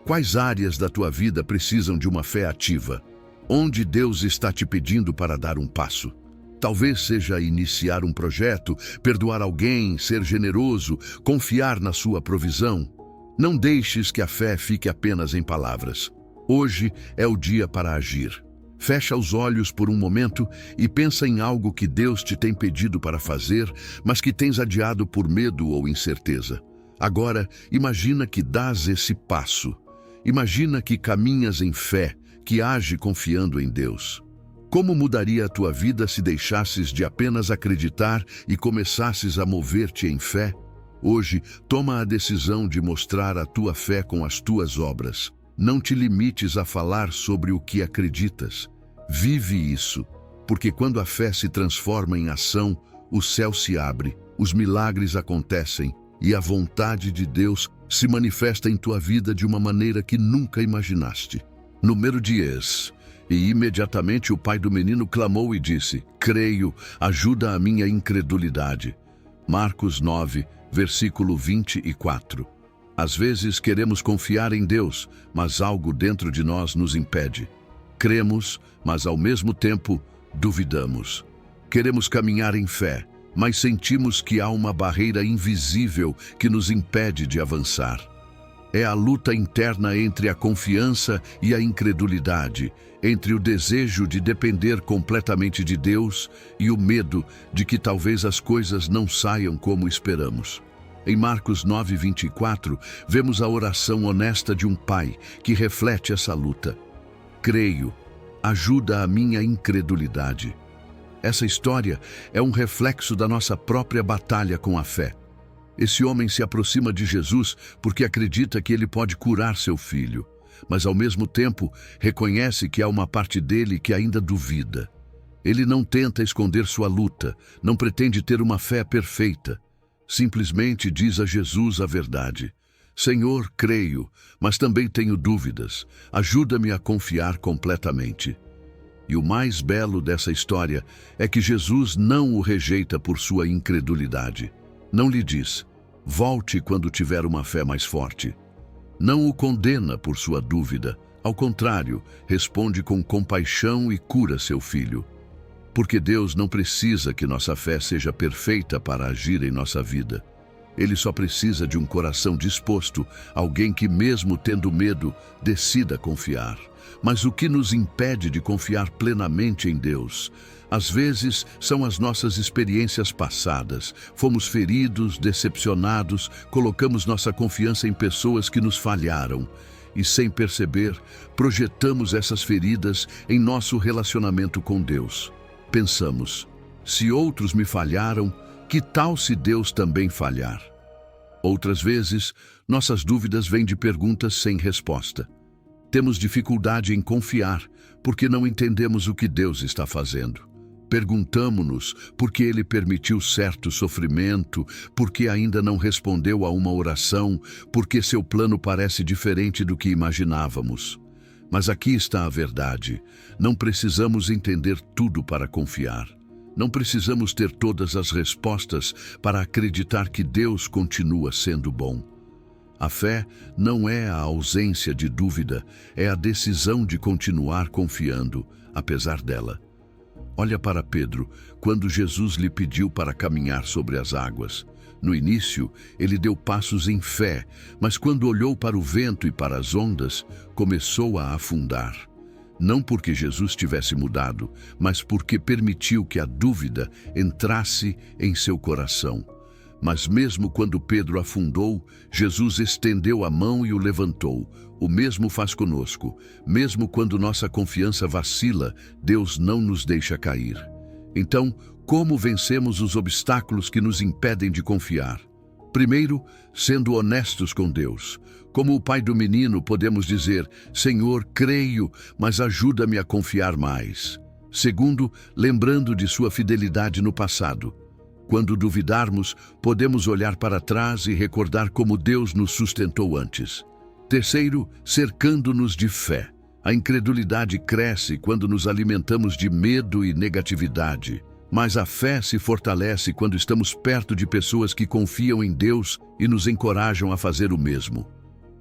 Quais áreas da tua vida precisam de uma fé ativa? Onde Deus está te pedindo para dar um passo? Talvez seja iniciar um projeto, perdoar alguém, ser generoso, confiar na sua provisão. Não deixes que a fé fique apenas em palavras. Hoje é o dia para agir. Fecha os olhos por um momento e pensa em algo que Deus te tem pedido para fazer, mas que tens adiado por medo ou incerteza. Agora, imagina que dás esse passo. Imagina que caminhas em fé, que age confiando em Deus. Como mudaria a tua vida se deixasses de apenas acreditar e começasses a mover-te em fé? Hoje, toma a decisão de mostrar a tua fé com as tuas obras. Não te limites a falar sobre o que acreditas. Vive isso, porque quando a fé se transforma em ação, o céu se abre, os milagres acontecem e a vontade de Deus se manifesta em tua vida de uma maneira que nunca imaginaste. Número 10. E imediatamente o pai do menino clamou e disse: creio, ajuda a minha incredulidade. Marcos 9, versículo 24. Às vezes queremos confiar em Deus, mas algo dentro de nós nos impede. Cremos, mas ao mesmo tempo duvidamos. Queremos caminhar em fé, mas sentimos que há uma barreira invisível que nos impede de avançar. É a luta interna entre a confiança e a incredulidade, entre o desejo de depender completamente de Deus e o medo de que talvez as coisas não saiam como esperamos. Em Marcos 9, 24, vemos a oração honesta de um pai que reflete essa luta. Creio, ajuda a minha incredulidade. Essa história é um reflexo da nossa própria batalha com a fé. Esse homem se aproxima de Jesus porque acredita que ele pode curar seu filho, mas ao mesmo tempo reconhece que há uma parte dele que ainda duvida. Ele não tenta esconder sua luta, não pretende ter uma fé perfeita. Simplesmente diz a Jesus a verdade. Senhor, creio, mas também tenho dúvidas. Ajuda-me a confiar completamente. E o mais belo dessa história é que Jesus não o rejeita por sua incredulidade. Não lhe diz: volte quando tiver uma fé mais forte. Não o condena por sua dúvida. Ao contrário, responde com compaixão e cura seu filho. Porque Deus não precisa que nossa fé seja perfeita para agir em nossa vida. Ele só precisa de um coração disposto, alguém que, mesmo tendo medo, decida confiar. Mas o que nos impede de confiar plenamente em Deus? Às vezes, são as nossas experiências passadas. Fomos feridos, decepcionados, colocamos nossa confiança em pessoas que nos falharam. E, sem perceber, projetamos essas feridas em nosso relacionamento com Deus. Pensamos: se outros me falharam, que tal se Deus também falhar? Outras vezes, nossas dúvidas vêm de perguntas sem resposta. Temos dificuldade em confiar porque não entendemos o que Deus está fazendo. Perguntamo-nos por que Ele permitiu certo sofrimento, por que ainda não respondeu a uma oração, porque seu plano parece diferente do que imaginávamos. Mas aqui está a verdade: não precisamos entender tudo para confiar. Não precisamos ter todas as respostas para acreditar que Deus continua sendo bom. A fé não é a ausência de dúvida, é a decisão de continuar confiando, apesar dela. Olha para Pedro, quando Jesus lhe pediu para caminhar sobre as águas. No início, ele deu passos em fé, mas quando olhou para o vento e para as ondas, começou a afundar. Não porque Jesus tivesse mudado, mas porque permitiu que a dúvida entrasse em seu coração. Mas mesmo quando Pedro afundou, Jesus estendeu a mão e o levantou. O mesmo faz conosco. Mesmo quando nossa confiança vacila, Deus não nos deixa cair. Então, como vencemos os obstáculos que nos impedem de confiar? Primeiro, sendo honestos com Deus. Como o pai do menino, podemos dizer: Senhor, creio, mas ajuda-me a confiar mais. Segundo, lembrando de sua fidelidade no passado. Quando duvidarmos, podemos olhar para trás e recordar como Deus nos sustentou antes. Terceiro, cercando-nos de fé. A incredulidade cresce quando nos alimentamos de medo e negatividade. Mas a fé se fortalece quando estamos perto de pessoas que confiam em Deus e nos encorajam a fazer o mesmo.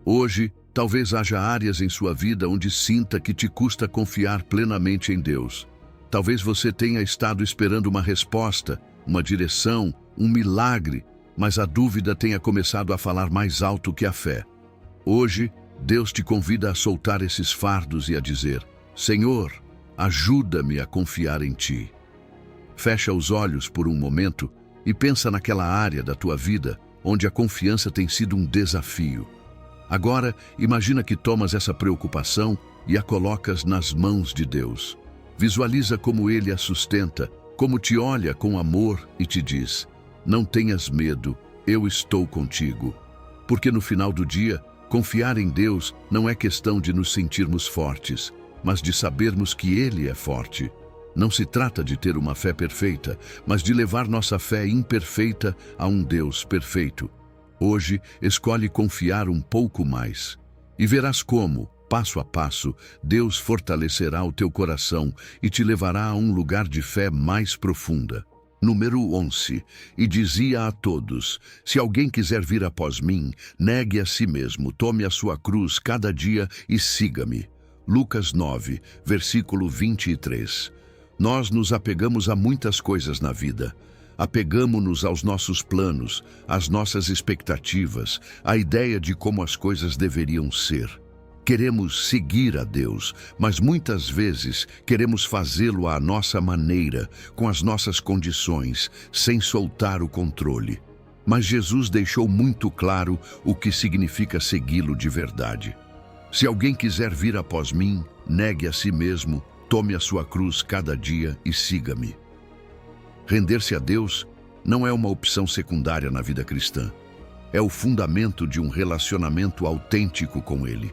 Hoje, talvez haja áreas em sua vida onde sinta que te custa confiar plenamente em Deus. Talvez você tenha estado esperando uma resposta, uma direção, um milagre, mas a dúvida tenha começado a falar mais alto que a fé. Hoje, Deus te convida a soltar esses fardos e a dizer: Senhor, ajuda-me a confiar em Ti. Fecha os olhos por um momento e pensa naquela área da tua vida onde a confiança tem sido um desafio. Agora, imagina que tomas essa preocupação e a colocas nas mãos de Deus. Visualiza como Ele a sustenta, como te olha com amor e te diz: não tenhas medo, eu estou contigo. Porque no final do dia, confiar em Deus não é questão de nos sentirmos fortes, mas de sabermos que Ele é forte. Não se trata de ter uma fé perfeita, mas de levar nossa fé imperfeita a um Deus perfeito. Hoje, escolhe confiar um pouco mais. E verás como, passo a passo, Deus fortalecerá o teu coração e te levará a um lugar de fé mais profunda. Número 11. E dizia a todos: se alguém quiser vir após mim, negue a si mesmo, tome a sua cruz cada dia e siga-me. Lucas 9, versículo 23. Nós nos apegamos a muitas coisas na vida. Apegamo-nos aos nossos planos, às nossas expectativas, à ideia de como as coisas deveriam ser. Queremos seguir a Deus, mas muitas vezes queremos fazê-lo à nossa maneira, com as nossas condições, sem soltar o controle. Mas Jesus deixou muito claro o que significa segui-lo de verdade. Se alguém quiser vir após mim, negue a si mesmo, tome a sua cruz cada dia e siga-me. Render-se a Deus não é uma opção secundária na vida cristã. É o fundamento de um relacionamento autêntico com Ele.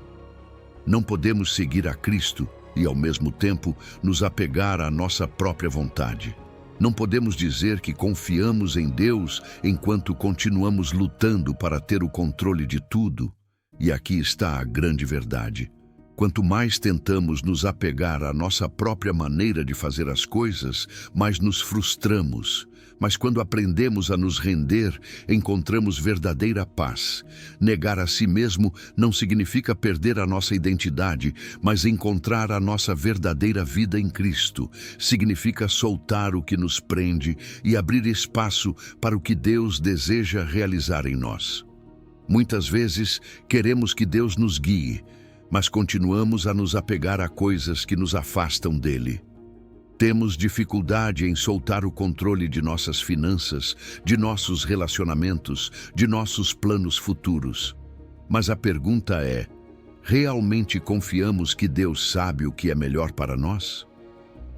Não podemos seguir a Cristo e, ao mesmo tempo, nos apegar à nossa própria vontade. Não podemos dizer que confiamos em Deus enquanto continuamos lutando para ter o controle de tudo. E aqui está a grande verdade. Quanto mais tentamos nos apegar à nossa própria maneira de fazer as coisas, mais nos frustramos. Mas quando aprendemos a nos render, encontramos verdadeira paz. Negar a si mesmo não significa perder a nossa identidade, mas encontrar a nossa verdadeira vida em Cristo. Significa soltar o que nos prende e abrir espaço para o que Deus deseja realizar em nós. Muitas vezes queremos que Deus nos guie, mas continuamos a nos apegar a coisas que nos afastam dele. Temos dificuldade em soltar o controle de nossas finanças, de nossos relacionamentos, de nossos planos futuros. Mas a pergunta é: realmente confiamos que Deus sabe o que é melhor para nós?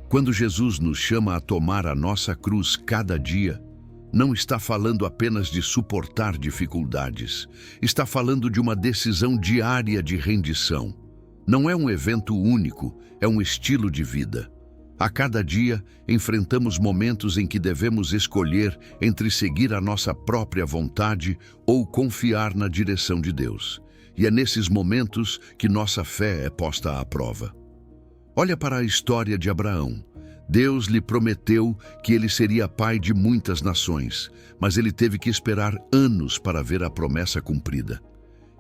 Quando Jesus nos chama a tomar a nossa cruz cada dia, não está falando apenas de suportar dificuldades. Está falando de uma decisão diária de rendição. Não é um evento único, é um estilo de vida. A cada dia, enfrentamos momentos em que devemos escolher entre seguir a nossa própria vontade ou confiar na direção de Deus. E é nesses momentos que nossa fé é posta à prova. Olha para a história de Abraão. Deus lhe prometeu que ele seria pai de muitas nações, mas ele teve que esperar anos para ver a promessa cumprida.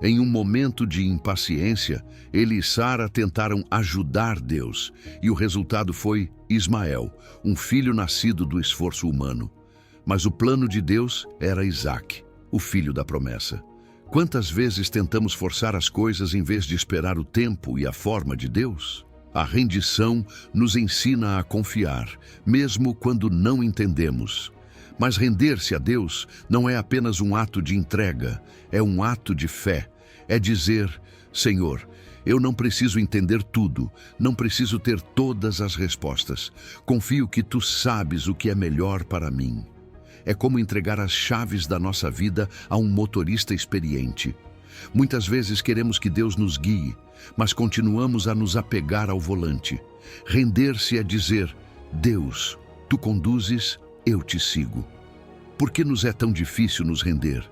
Em um momento de impaciência, ele e Sara tentaram ajudar Deus, e o resultado foi Ismael, um filho nascido do esforço humano. Mas o plano de Deus era Isaque, o filho da promessa. Quantas vezes tentamos forçar as coisas em vez de esperar o tempo e a forma de Deus? A rendição nos ensina a confiar, mesmo quando não entendemos. Mas render-se a Deus não é apenas um ato de entrega, é um ato de fé. É dizer: Senhor, eu não preciso entender tudo, não preciso ter todas as respostas. Confio que Tu sabes o que é melhor para mim. É como entregar as chaves da nossa vida a um motorista experiente. Muitas vezes queremos que Deus nos guie, mas continuamos a nos apegar ao volante. Render-se é dizer: Deus, Tu conduzes, eu te sigo. Por que nos é tão difícil nos render?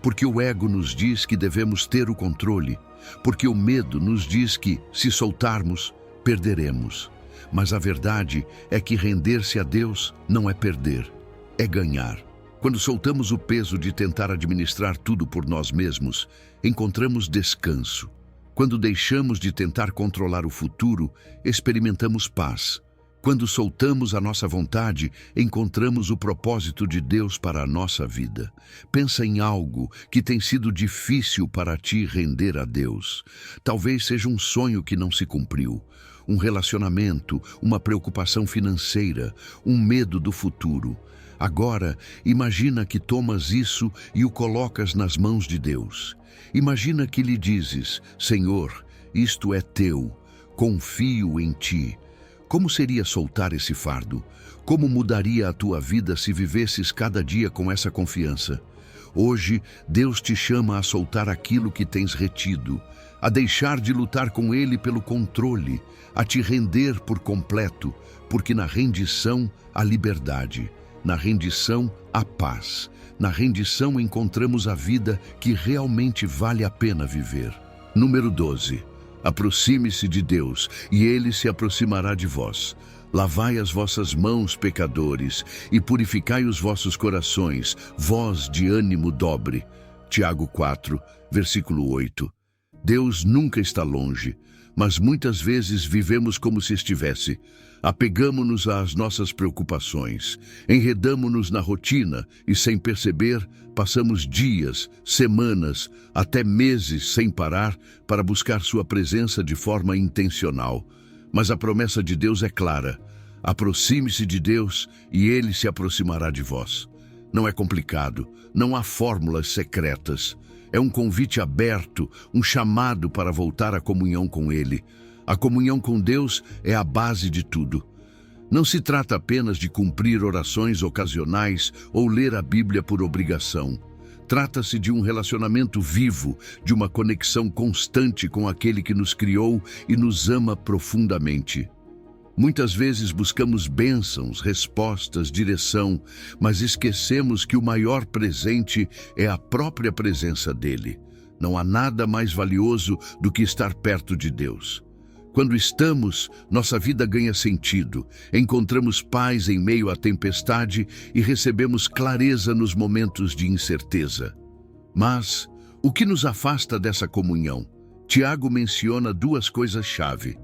Porque o ego nos diz que devemos ter o controle, porque o medo nos diz que, se soltarmos, perderemos. Mas a verdade é que render-se a Deus não é perder, é ganhar. Quando soltamos o peso de tentar administrar tudo por nós mesmos, encontramos descanso. Quando deixamos de tentar controlar o futuro, experimentamos paz. Quando soltamos a nossa vontade, encontramos o propósito de Deus para a nossa vida. Pensa em algo que tem sido difícil para ti render a Deus. Talvez seja um sonho que não se cumpriu, um relacionamento, uma preocupação financeira, um medo do futuro. Agora, imagina que tomas isso e o colocas nas mãos de Deus. Imagina que lhe dizes: Senhor, isto é teu, confio em Ti. Como seria soltar esse fardo? Como mudaria a tua vida se vivesses cada dia com essa confiança? Hoje, Deus te chama a soltar aquilo que tens retido, a deixar de lutar com Ele pelo controle, a te render por completo, porque na rendição há liberdade, na rendição há paz, na rendição encontramos a vida que realmente vale a pena viver. Número 12. Aproxime-se de Deus, e Ele se aproximará de vós. Lavai as vossas mãos, pecadores, e purificai os vossos corações, vós de ânimo dobre. Tiago 4, versículo 8. Deus nunca está longe, mas muitas vezes vivemos como se estivesse. Apegamo-nos às nossas preocupações, enredamo-nos na rotina e, sem perceber, passamos dias, semanas, até meses sem parar para buscar sua presença de forma intencional. Mas a promessa de Deus é clara: aproxime-se de Deus e Ele se aproximará de vós. Não é complicado, não há fórmulas secretas. É um convite aberto, um chamado para voltar à comunhão com Ele. A comunhão com Deus é a base de tudo. Não se trata apenas de cumprir orações ocasionais ou ler a Bíblia por obrigação. Trata-se de um relacionamento vivo, de uma conexão constante com aquele que nos criou e nos ama profundamente. Muitas vezes buscamos bênçãos, respostas, direção, mas esquecemos que o maior presente é a própria presença dele. Não há nada mais valioso do que estar perto de Deus. Quando estamos, nossa vida ganha sentido, encontramos paz em meio à tempestade e recebemos clareza nos momentos de incerteza. Mas, o que nos afasta dessa comunhão? Tiago menciona duas coisas-chave.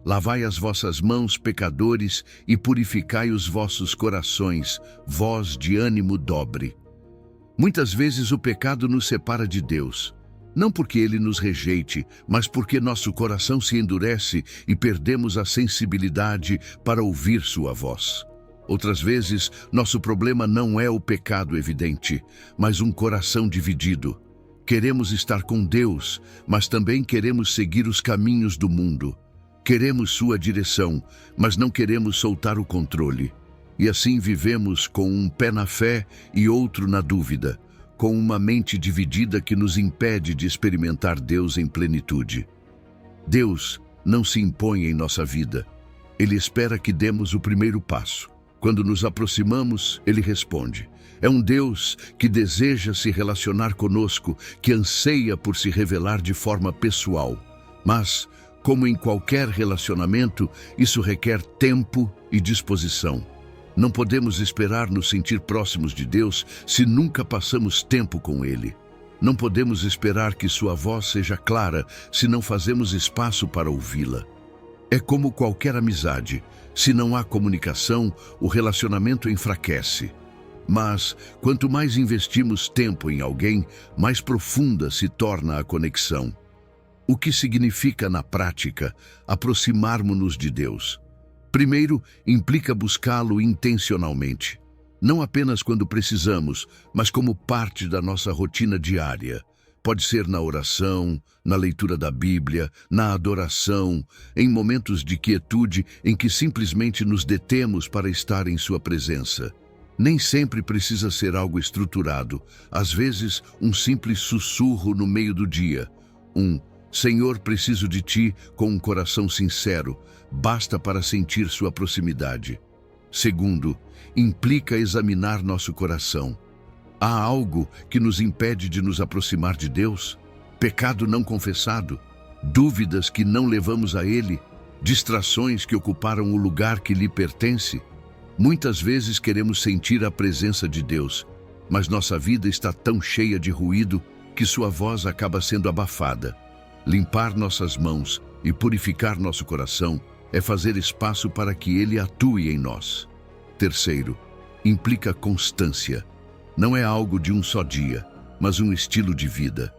Lavai as vossas mãos, pecadores, e purificai os vossos corações, vós de ânimo dobre. Muitas vezes o pecado nos separa de Deus. Não porque Ele nos rejeite, mas porque nosso coração se endurece e perdemos a sensibilidade para ouvir sua voz. Outras vezes, nosso problema não é o pecado evidente, mas um coração dividido. Queremos estar com Deus, mas também queremos seguir os caminhos do mundo. Queremos sua direção, mas não queremos soltar o controle. E assim vivemos com um pé na fé e outro na dúvida, com uma mente dividida que nos impede de experimentar Deus em plenitude. Deus não se impõe em nossa vida. Ele espera que demos o primeiro passo. Quando nos aproximamos, Ele responde. É um Deus que deseja se relacionar conosco, que anseia por se revelar de forma pessoal. Mas, como em qualquer relacionamento, isso requer tempo e disposição. Não podemos esperar nos sentir próximos de Deus se nunca passamos tempo com Ele. Não podemos esperar que sua voz seja clara se não fazemos espaço para ouvi-la. É como qualquer amizade. Se não há comunicação, o relacionamento enfraquece. Mas, quanto mais investimos tempo em alguém, mais profunda se torna a conexão. O que significa, na prática, aproximarmos-nos de Deus? Primeiro, implica buscá-lo intencionalmente. não apenas quando precisamos, mas como parte da nossa rotina diária. Pode ser na oração, na leitura da Bíblia, na adoração, em momentos de quietude em que simplesmente nos detemos para estar em sua presença. Nem sempre precisa ser algo estruturado. Às vezes, um simples sussurro no meio do dia. Senhor, preciso de ti, com um coração sincero, basta para sentir sua proximidade. Segundo, implica examinar nosso coração. Há algo que nos impede de nos aproximar de Deus? Pecado não confessado? Dúvidas que não levamos a Ele? Distrações que ocuparam o lugar que lhe pertence? Muitas vezes queremos sentir a presença de Deus, mas nossa vida está tão cheia de ruído que sua voz acaba sendo abafada. Limpar nossas mãos e purificar nosso coração é fazer espaço para que Ele atue em nós. Terceiro, implica constância. Não é algo de um só dia, mas um estilo de vida.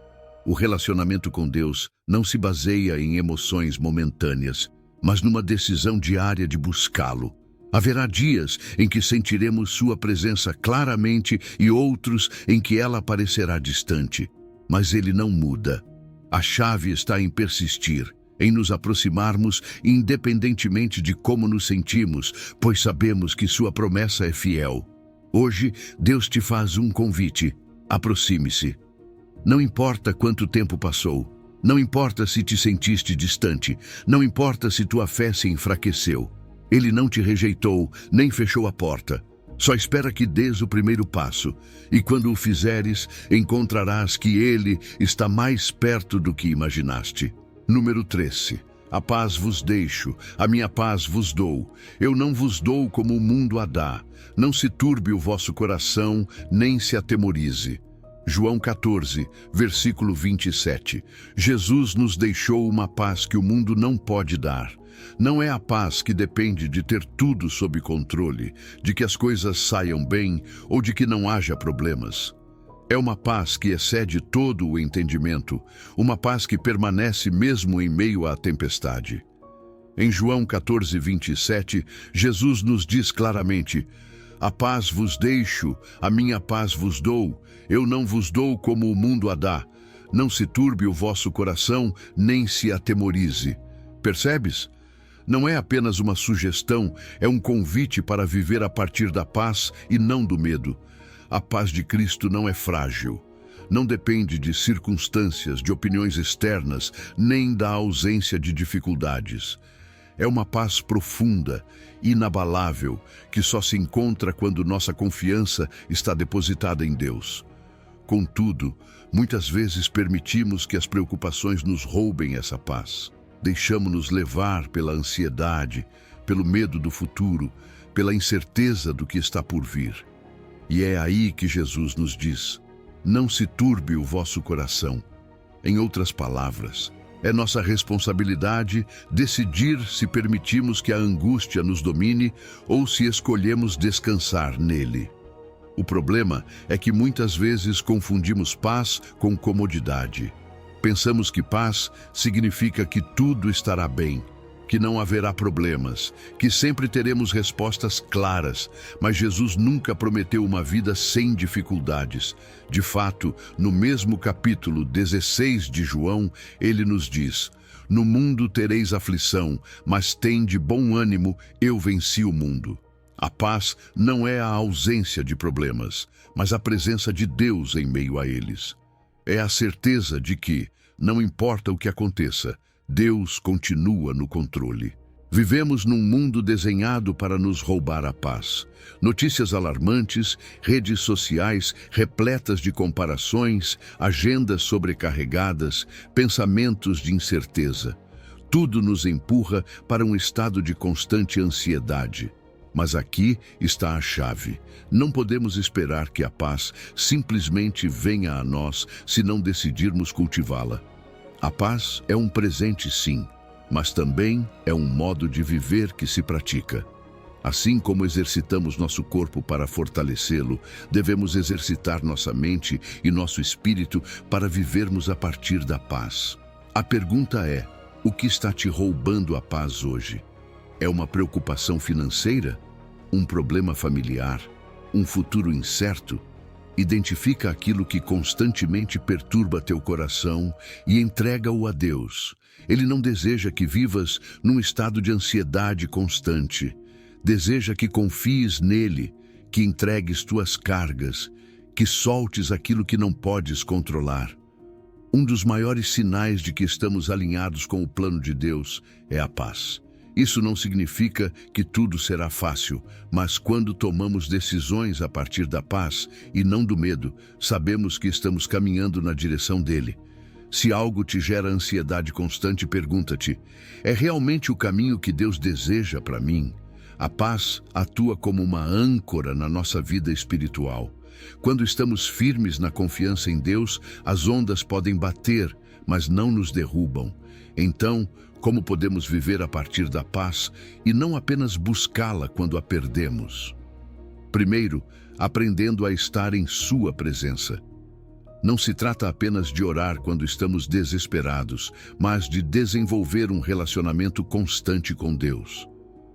O relacionamento com Deus não se baseia em emoções momentâneas, mas numa decisão diária de buscá-lo. Haverá dias em que sentiremos sua presença claramente e outros em que ela parecerá distante. Mas Ele não muda. A chave está em persistir, em nos aproximarmos independentemente de como nos sentimos, pois sabemos que sua promessa é fiel. Hoje, Deus te faz um convite. Aproxime-se. Não importa quanto tempo passou, não importa se te sentiste distante, não importa se tua fé se enfraqueceu. Ele não te rejeitou, nem fechou a porta. Só espera que dês o primeiro passo, e quando o fizeres, encontrarás que Ele está mais perto do que imaginaste. Número 13. A paz vos deixo, a minha paz vos dou. Eu não vos dou como o mundo a dá. Não se turbe o vosso coração, nem se atemorize. João 14, versículo 27. Jesus nos deixou uma paz que o mundo não pode dar. Não é a paz que depende de ter tudo sob controle, de que as coisas saiam bem ou de que não haja problemas. É uma paz que excede todo o entendimento, uma paz que permanece mesmo em meio à tempestade. Em João 14, 27, Jesus nos diz claramente: a paz vos deixo, a minha paz vos dou, eu não vos dou como o mundo a dá. Não se turbe o vosso coração, nem se atemorize. Percebes? Não é apenas uma sugestão, é um convite para viver a partir da paz e não do medo. A paz de Cristo não é frágil. Não depende de circunstâncias, de opiniões externas, nem da ausência de dificuldades. É uma paz profunda, inabalável, que só se encontra quando nossa confiança está depositada em Deus. Contudo, muitas vezes permitimos que as preocupações nos roubem essa paz. Deixamo-nos levar pela ansiedade, pelo medo do futuro, pela incerteza do que está por vir. E é aí que Jesus nos diz: não se turbe o vosso coração. Em outras palavras, é nossa responsabilidade decidir se permitimos que a angústia nos domine ou se escolhemos descansar nele. O problema é que muitas vezes confundimos paz com comodidade. Pensamos que paz significa que tudo estará bem, que não haverá problemas, que sempre teremos respostas claras, mas Jesus nunca prometeu uma vida sem dificuldades. De fato, no mesmo capítulo 16 de João, ele nos diz: no mundo tereis aflição, mas tende bom ânimo, eu venci o mundo. A paz não é a ausência de problemas, mas a presença de Deus em meio a eles. É a certeza de que, não importa o que aconteça, Deus continua no controle. Vivemos num mundo desenhado para nos roubar a paz. Notícias alarmantes, redes sociais repletas de comparações, agendas sobrecarregadas, pensamentos de incerteza. Tudo nos empurra para um estado de constante ansiedade. Mas aqui está a chave. Não podemos esperar que a paz simplesmente venha a nós se não decidirmos cultivá-la. A paz é um presente, sim, mas também é um modo de viver que se pratica. Assim como exercitamos nosso corpo para fortalecê-lo, devemos exercitar nossa mente e nosso espírito para vivermos a partir da paz. A pergunta é: o que está te roubando a paz hoje? É uma preocupação financeira? Um problema familiar? Um futuro incerto? Identifica aquilo que constantemente perturba teu coração e entrega-o a Deus. Ele não deseja que vivas num estado de ansiedade constante. Deseja que confies nele, que entregues tuas cargas, que soltes aquilo que não podes controlar. Um dos maiores sinais de que estamos alinhados com o plano de Deus é a paz. Isso não significa que tudo será fácil, mas quando tomamos decisões a partir da paz e não do medo, sabemos que estamos caminhando na direção dele. Se algo te gera ansiedade constante, pergunta-te: é realmente o caminho que Deus deseja para mim? A paz atua como uma âncora na nossa vida espiritual. Quando estamos firmes na confiança em Deus, as ondas podem bater, mas não nos derrubam. Então, como podemos viver a partir da paz e não apenas buscá-la quando a perdemos? Primeiro, aprendendo a estar em sua presença. Não se trata apenas de orar quando estamos desesperados, mas de desenvolver um relacionamento constante com Deus.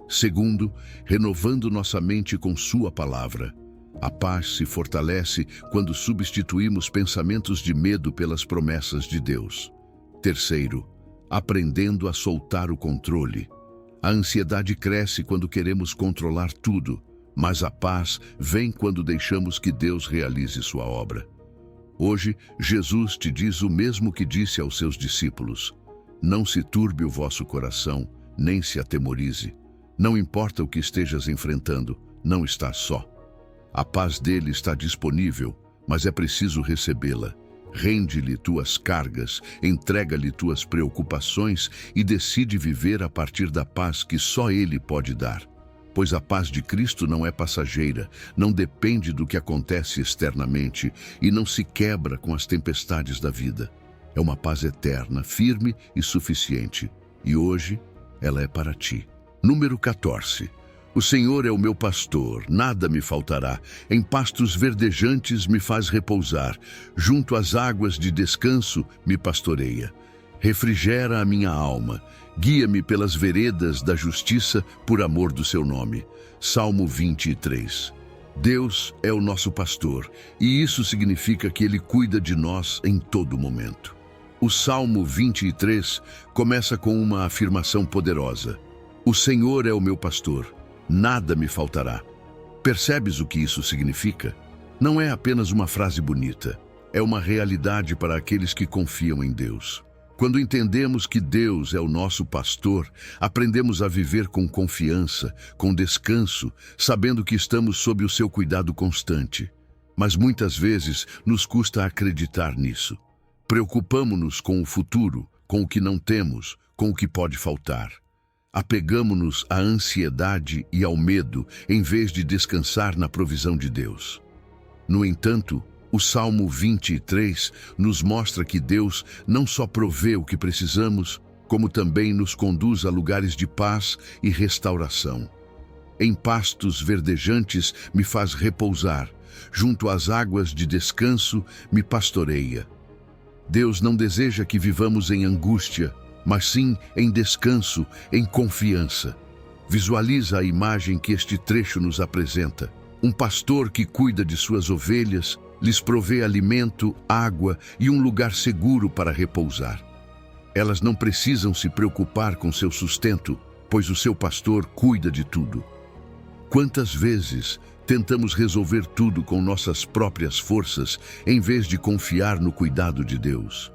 Segundo, renovando nossa mente com sua palavra. A paz se fortalece quando substituímos pensamentos de medo pelas promessas de Deus. Terceiro, aprendendo a soltar o controle. A ansiedade cresce quando queremos controlar tudo, mas a paz vem quando deixamos que Deus realize sua obra. Hoje, Jesus te diz o mesmo que disse aos seus discípulos: não se turbe o vosso coração, nem se atemorize. Não importa o que estejas enfrentando, não estás só. A paz dele está disponível, mas é preciso recebê-la. Rende-lhe tuas cargas, entrega-lhe tuas preocupações e decide viver a partir da paz que só ele pode dar. Pois a paz de Cristo não é passageira, não depende do que acontece externamente e não se quebra com as tempestades da vida. É uma paz eterna, firme e suficiente. E hoje, ela é para ti. Número 14. O Senhor é o meu pastor, nada me faltará. Em pastos verdejantes me faz repousar. Junto às águas de descanso me pastoreia. Refrigera a minha alma. Guia-me pelas veredas da justiça por amor do seu nome. Salmo 23. Deus é o nosso pastor, e isso significa que Ele cuida de nós em todo momento. O Salmo 23 começa com uma afirmação poderosa: o Senhor é o meu pastor, nada me faltará. Percebes o que isso significa? Não é apenas uma frase bonita, é uma realidade para aqueles que confiam em Deus. Quando entendemos que Deus é o nosso pastor, aprendemos a viver com confiança, com descanso, sabendo que estamos sob o seu cuidado constante. Mas muitas vezes nos custa acreditar nisso. Preocupamo-nos com o futuro, com o que não temos, com o que pode faltar. Apegamo-nos à ansiedade e ao medo, em vez de descansar na provisão de Deus. No entanto, o Salmo 23 nos mostra que Deus não só provê o que precisamos, como também nos conduz a lugares de paz e restauração. Em pastos verdejantes me faz repousar, junto às águas de descanso me pastoreia. Deus não deseja que vivamos em angústia, mas sim em descanso, em confiança. Visualiza a imagem que este trecho nos apresenta. Um pastor que cuida de suas ovelhas, lhes provê alimento, água e um lugar seguro para repousar. Elas não precisam se preocupar com seu sustento, pois o seu pastor cuida de tudo. Quantas vezes tentamos resolver tudo com nossas próprias forças, em vez de confiar no cuidado de Deus?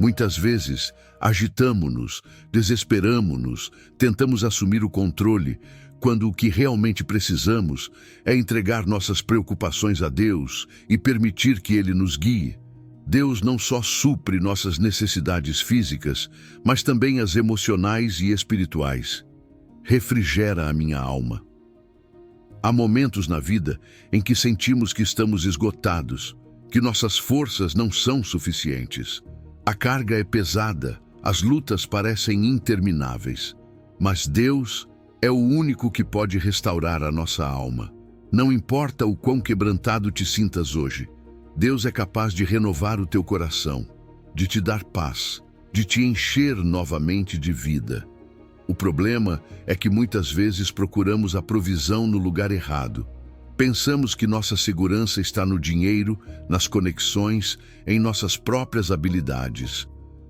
Muitas vezes, agitamo-nos, desesperamo-nos, tentamos assumir o controle, quando o que realmente precisamos é entregar nossas preocupações a Deus e permitir que Ele nos guie. Deus não só supre nossas necessidades físicas, mas também as emocionais e espirituais. Refrigera a minha alma. Há momentos na vida em que sentimos que estamos esgotados, que nossas forças não são suficientes. A carga é pesada, as lutas parecem intermináveis, mas Deus é o único que pode restaurar a nossa alma. Não importa o quão quebrantado te sintas hoje, Deus é capaz de renovar o teu coração, de te dar paz, de te encher novamente de vida. O problema é que muitas vezes procuramos a provisão no lugar errado. Pensamos que nossa segurança está no dinheiro, nas conexões, em nossas próprias habilidades.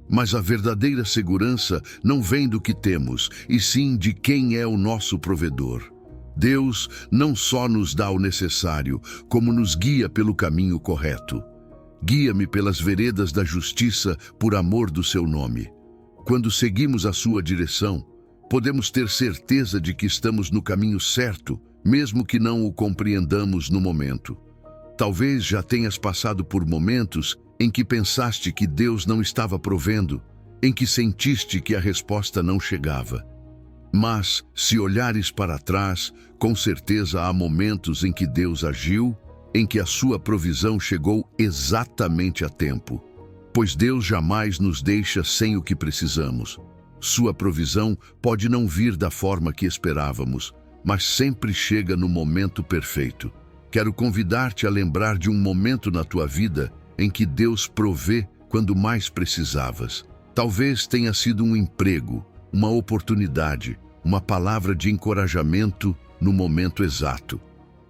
Mas a verdadeira segurança não vem do que temos, e sim de quem é o nosso provedor. Deus não só nos dá o necessário, como nos guia pelo caminho correto. Guia-me pelas veredas da justiça por amor do seu nome. Quando seguimos a sua direção, podemos ter certeza de que estamos no caminho certo, mesmo que não o compreendamos no momento. Talvez já tenhas passado por momentos em que pensaste que Deus não estava provendo, em que sentiste que a resposta não chegava. Mas, se olhares para trás, com certeza há momentos em que Deus agiu, em que a sua provisão chegou exatamente a tempo. Pois Deus jamais nos deixa sem o que precisamos. Sua provisão pode não vir da forma que esperávamos, mas sempre chega no momento perfeito. Quero convidar-te a lembrar de um momento na tua vida em que Deus provê quando mais precisavas. Talvez tenha sido um emprego, uma oportunidade, uma palavra de encorajamento no momento exato.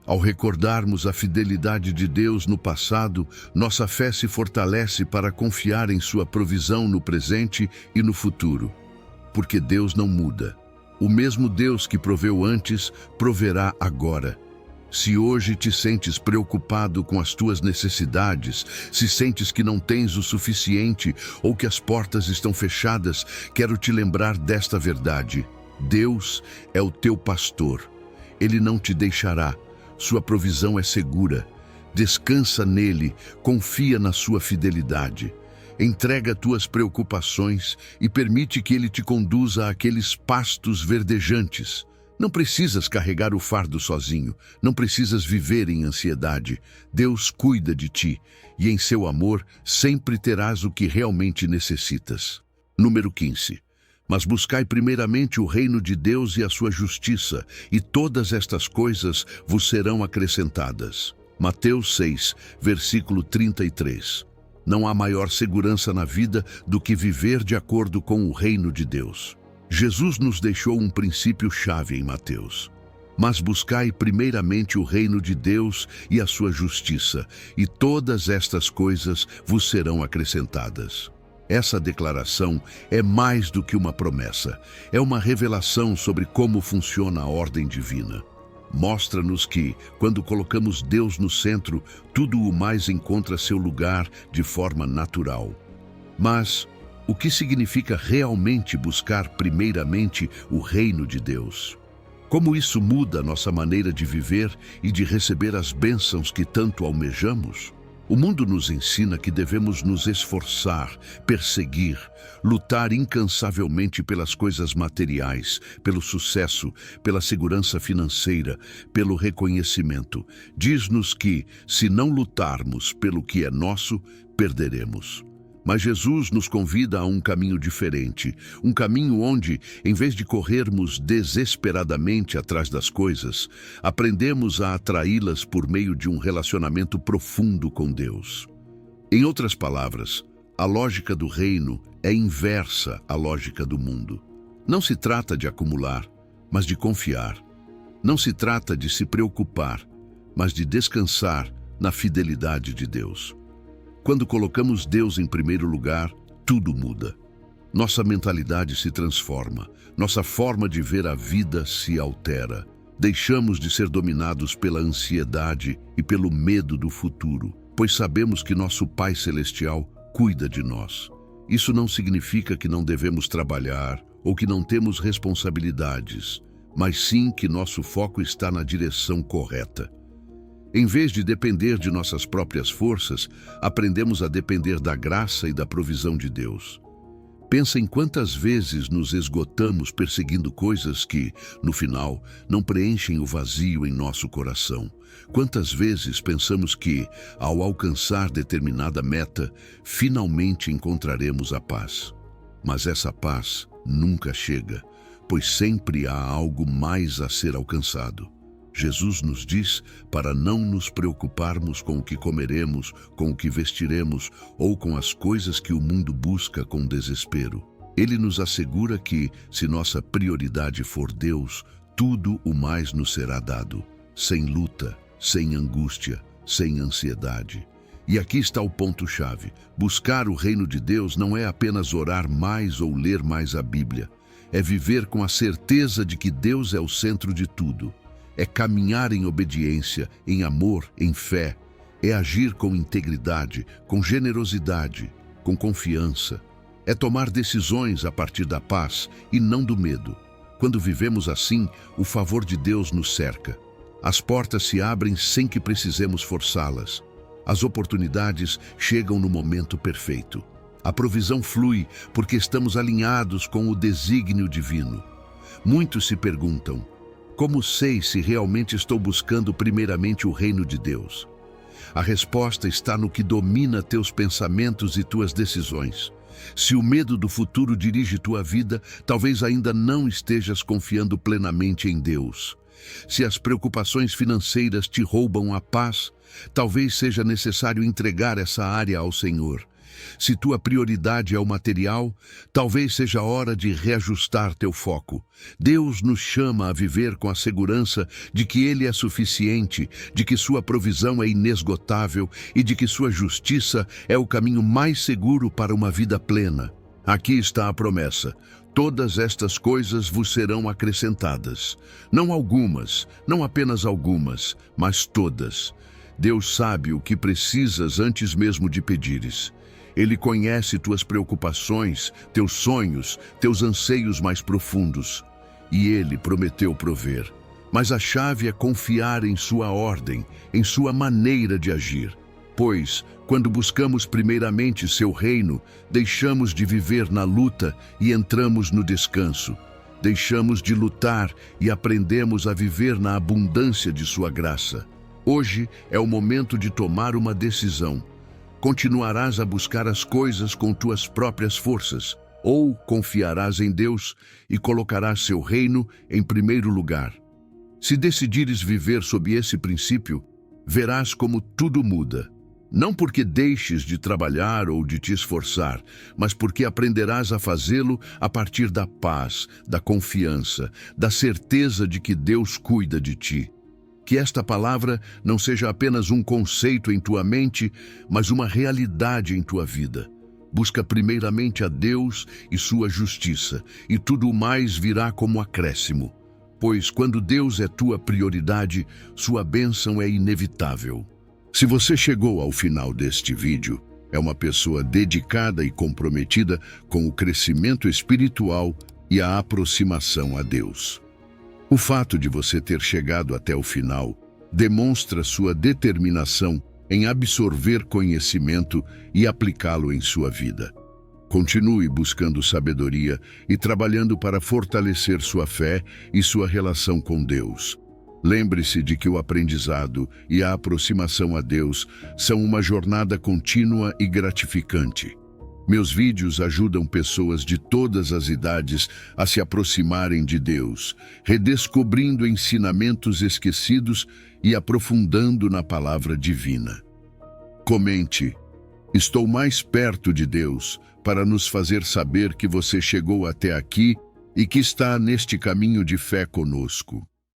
Ao recordarmos a fidelidade de Deus no passado, nossa fé se fortalece para confiar em sua provisão no presente e no futuro. Porque Deus não muda. O mesmo Deus que proveu antes, proverá agora. Se hoje te sentes preocupado com as tuas necessidades, se sentes que não tens o suficiente ou que as portas estão fechadas, quero te lembrar desta verdade. Deus é o teu pastor. Ele não te deixará. Sua provisão é segura. Descansa nele, confia na sua fidelidade. Entrega tuas preocupações e permite que ele te conduza àqueles pastos verdejantes. Não precisas carregar o fardo sozinho, não precisas viver em ansiedade. Deus cuida de ti e em seu amor sempre terás o que realmente necessitas. Número 15. Mas buscai primeiramente o reino de Deus e a sua justiça, e todas estas coisas vos serão acrescentadas. Mateus 6, versículo 33. Não há maior segurança na vida do que viver de acordo com o reino de Deus. Jesus nos deixou um princípio-chave em Mateus. Mas buscai primeiramente o reino de Deus e a sua justiça, e todas estas coisas vos serão acrescentadas. Essa declaração é mais do que uma promessa, é uma revelação sobre como funciona a ordem divina. Mostra-nos que, quando colocamos Deus no centro, tudo o mais encontra seu lugar de forma natural. Mas o que significa realmente buscar primeiramente o reino de Deus? Como isso muda nossa maneira de viver e de receber as bênçãos que tanto almejamos? O mundo nos ensina que devemos nos esforçar, perseguir, lutar incansavelmente pelas coisas materiais, pelo sucesso, pela segurança financeira, pelo reconhecimento. Diz-nos que, se não lutarmos pelo que é nosso, perderemos. Mas Jesus nos convida a um caminho diferente, um caminho onde, em vez de corrermos desesperadamente atrás das coisas, aprendemos a atraí-las por meio de um relacionamento profundo com Deus. Em outras palavras, a lógica do reino é inversa à lógica do mundo. Não se trata de acumular, mas de confiar. Não se trata de se preocupar, mas de descansar na fidelidade de Deus. Quando colocamos Deus em primeiro lugar, tudo muda. Nossa mentalidade se transforma, nossa forma de ver a vida se altera. Deixamos de ser dominados pela ansiedade e pelo medo do futuro, pois sabemos que nosso Pai Celestial cuida de nós. Isso não significa que não devemos trabalhar ou que não temos responsabilidades, mas sim que nosso foco está na direção correta. Em vez de depender de nossas próprias forças, aprendemos a depender da graça e da provisão de Deus. Pensa em quantas vezes nos esgotamos perseguindo coisas que, no final, não preenchem o vazio em nosso coração. Quantas vezes pensamos que, ao alcançar determinada meta, finalmente encontraremos a paz. Mas essa paz nunca chega, pois sempre há algo mais a ser alcançado. Jesus nos diz para não nos preocuparmos com o que comeremos, com o que vestiremos ou com as coisas que o mundo busca com desespero. Ele nos assegura que, se nossa prioridade for Deus, tudo o mais nos será dado, sem luta, sem angústia, sem ansiedade. E aqui está o ponto-chave. Buscar o reino de Deus não é apenas orar mais ou ler mais a Bíblia. É viver com a certeza de que Deus é o centro de tudo. É caminhar em obediência, em amor, em fé. É agir com integridade, com generosidade, com confiança. É tomar decisões a partir da paz e não do medo. Quando vivemos assim, o favor de Deus nos cerca. As portas se abrem sem que precisemos forçá-las. As oportunidades chegam no momento perfeito. A provisão flui porque estamos alinhados com o desígnio divino. Muitos se perguntam: como sei se realmente estou buscando primeiramente o reino de Deus? A resposta está no que domina teus pensamentos e tuas decisões. Se o medo do futuro dirige tua vida, talvez ainda não estejas confiando plenamente em Deus. Se as preocupações financeiras te roubam a paz, talvez seja necessário entregar essa área ao Senhor. Se tua prioridade é o material, talvez seja hora de reajustar teu foco. Deus nos chama a viver com a segurança de que Ele é suficiente, de que sua provisão é inesgotável e de que sua justiça é o caminho mais seguro para uma vida plena. Aqui está a promessa: todas estas coisas vos serão acrescentadas. Não algumas, não apenas algumas, mas todas. Deus sabe o que precisas antes mesmo de pedires. Ele conhece tuas preocupações, teus sonhos, teus anseios mais profundos. E Ele prometeu prover. Mas a chave é confiar em sua ordem, em sua maneira de agir. Pois, quando buscamos primeiramente seu reino, deixamos de viver na luta e entramos no descanso. Deixamos de lutar e aprendemos a viver na abundância de sua graça. Hoje é o momento de tomar uma decisão. Continuarás a buscar as coisas com tuas próprias forças, ou confiarás em Deus e colocarás seu reino em primeiro lugar? Se decidires viver sob esse princípio, verás como tudo muda. Não porque deixes de trabalhar ou de te esforçar, mas porque aprenderás a fazê-lo a partir da paz, da confiança, da certeza de que Deus cuida de ti. Que esta palavra não seja apenas um conceito em tua mente, mas uma realidade em tua vida. Busca primeiramente a Deus e sua justiça, e tudo o mais virá como acréscimo. Pois quando Deus é tua prioridade, sua bênção é inevitável. Se você chegou ao final deste vídeo, é uma pessoa dedicada e comprometida com o crescimento espiritual e a aproximação a Deus. O fato de você ter chegado até o final demonstra sua determinação em absorver conhecimento e aplicá-lo em sua vida. Continue buscando sabedoria e trabalhando para fortalecer sua fé e sua relação com Deus. Lembre-se de que o aprendizado e a aproximação a Deus são uma jornada contínua e gratificante. Meus vídeos ajudam pessoas de todas as idades a se aproximarem de Deus, redescobrindo ensinamentos esquecidos e aprofundando na palavra divina. Comente: estou mais perto de Deus, para nos fazer saber que você chegou até aqui e que está neste caminho de fé conosco.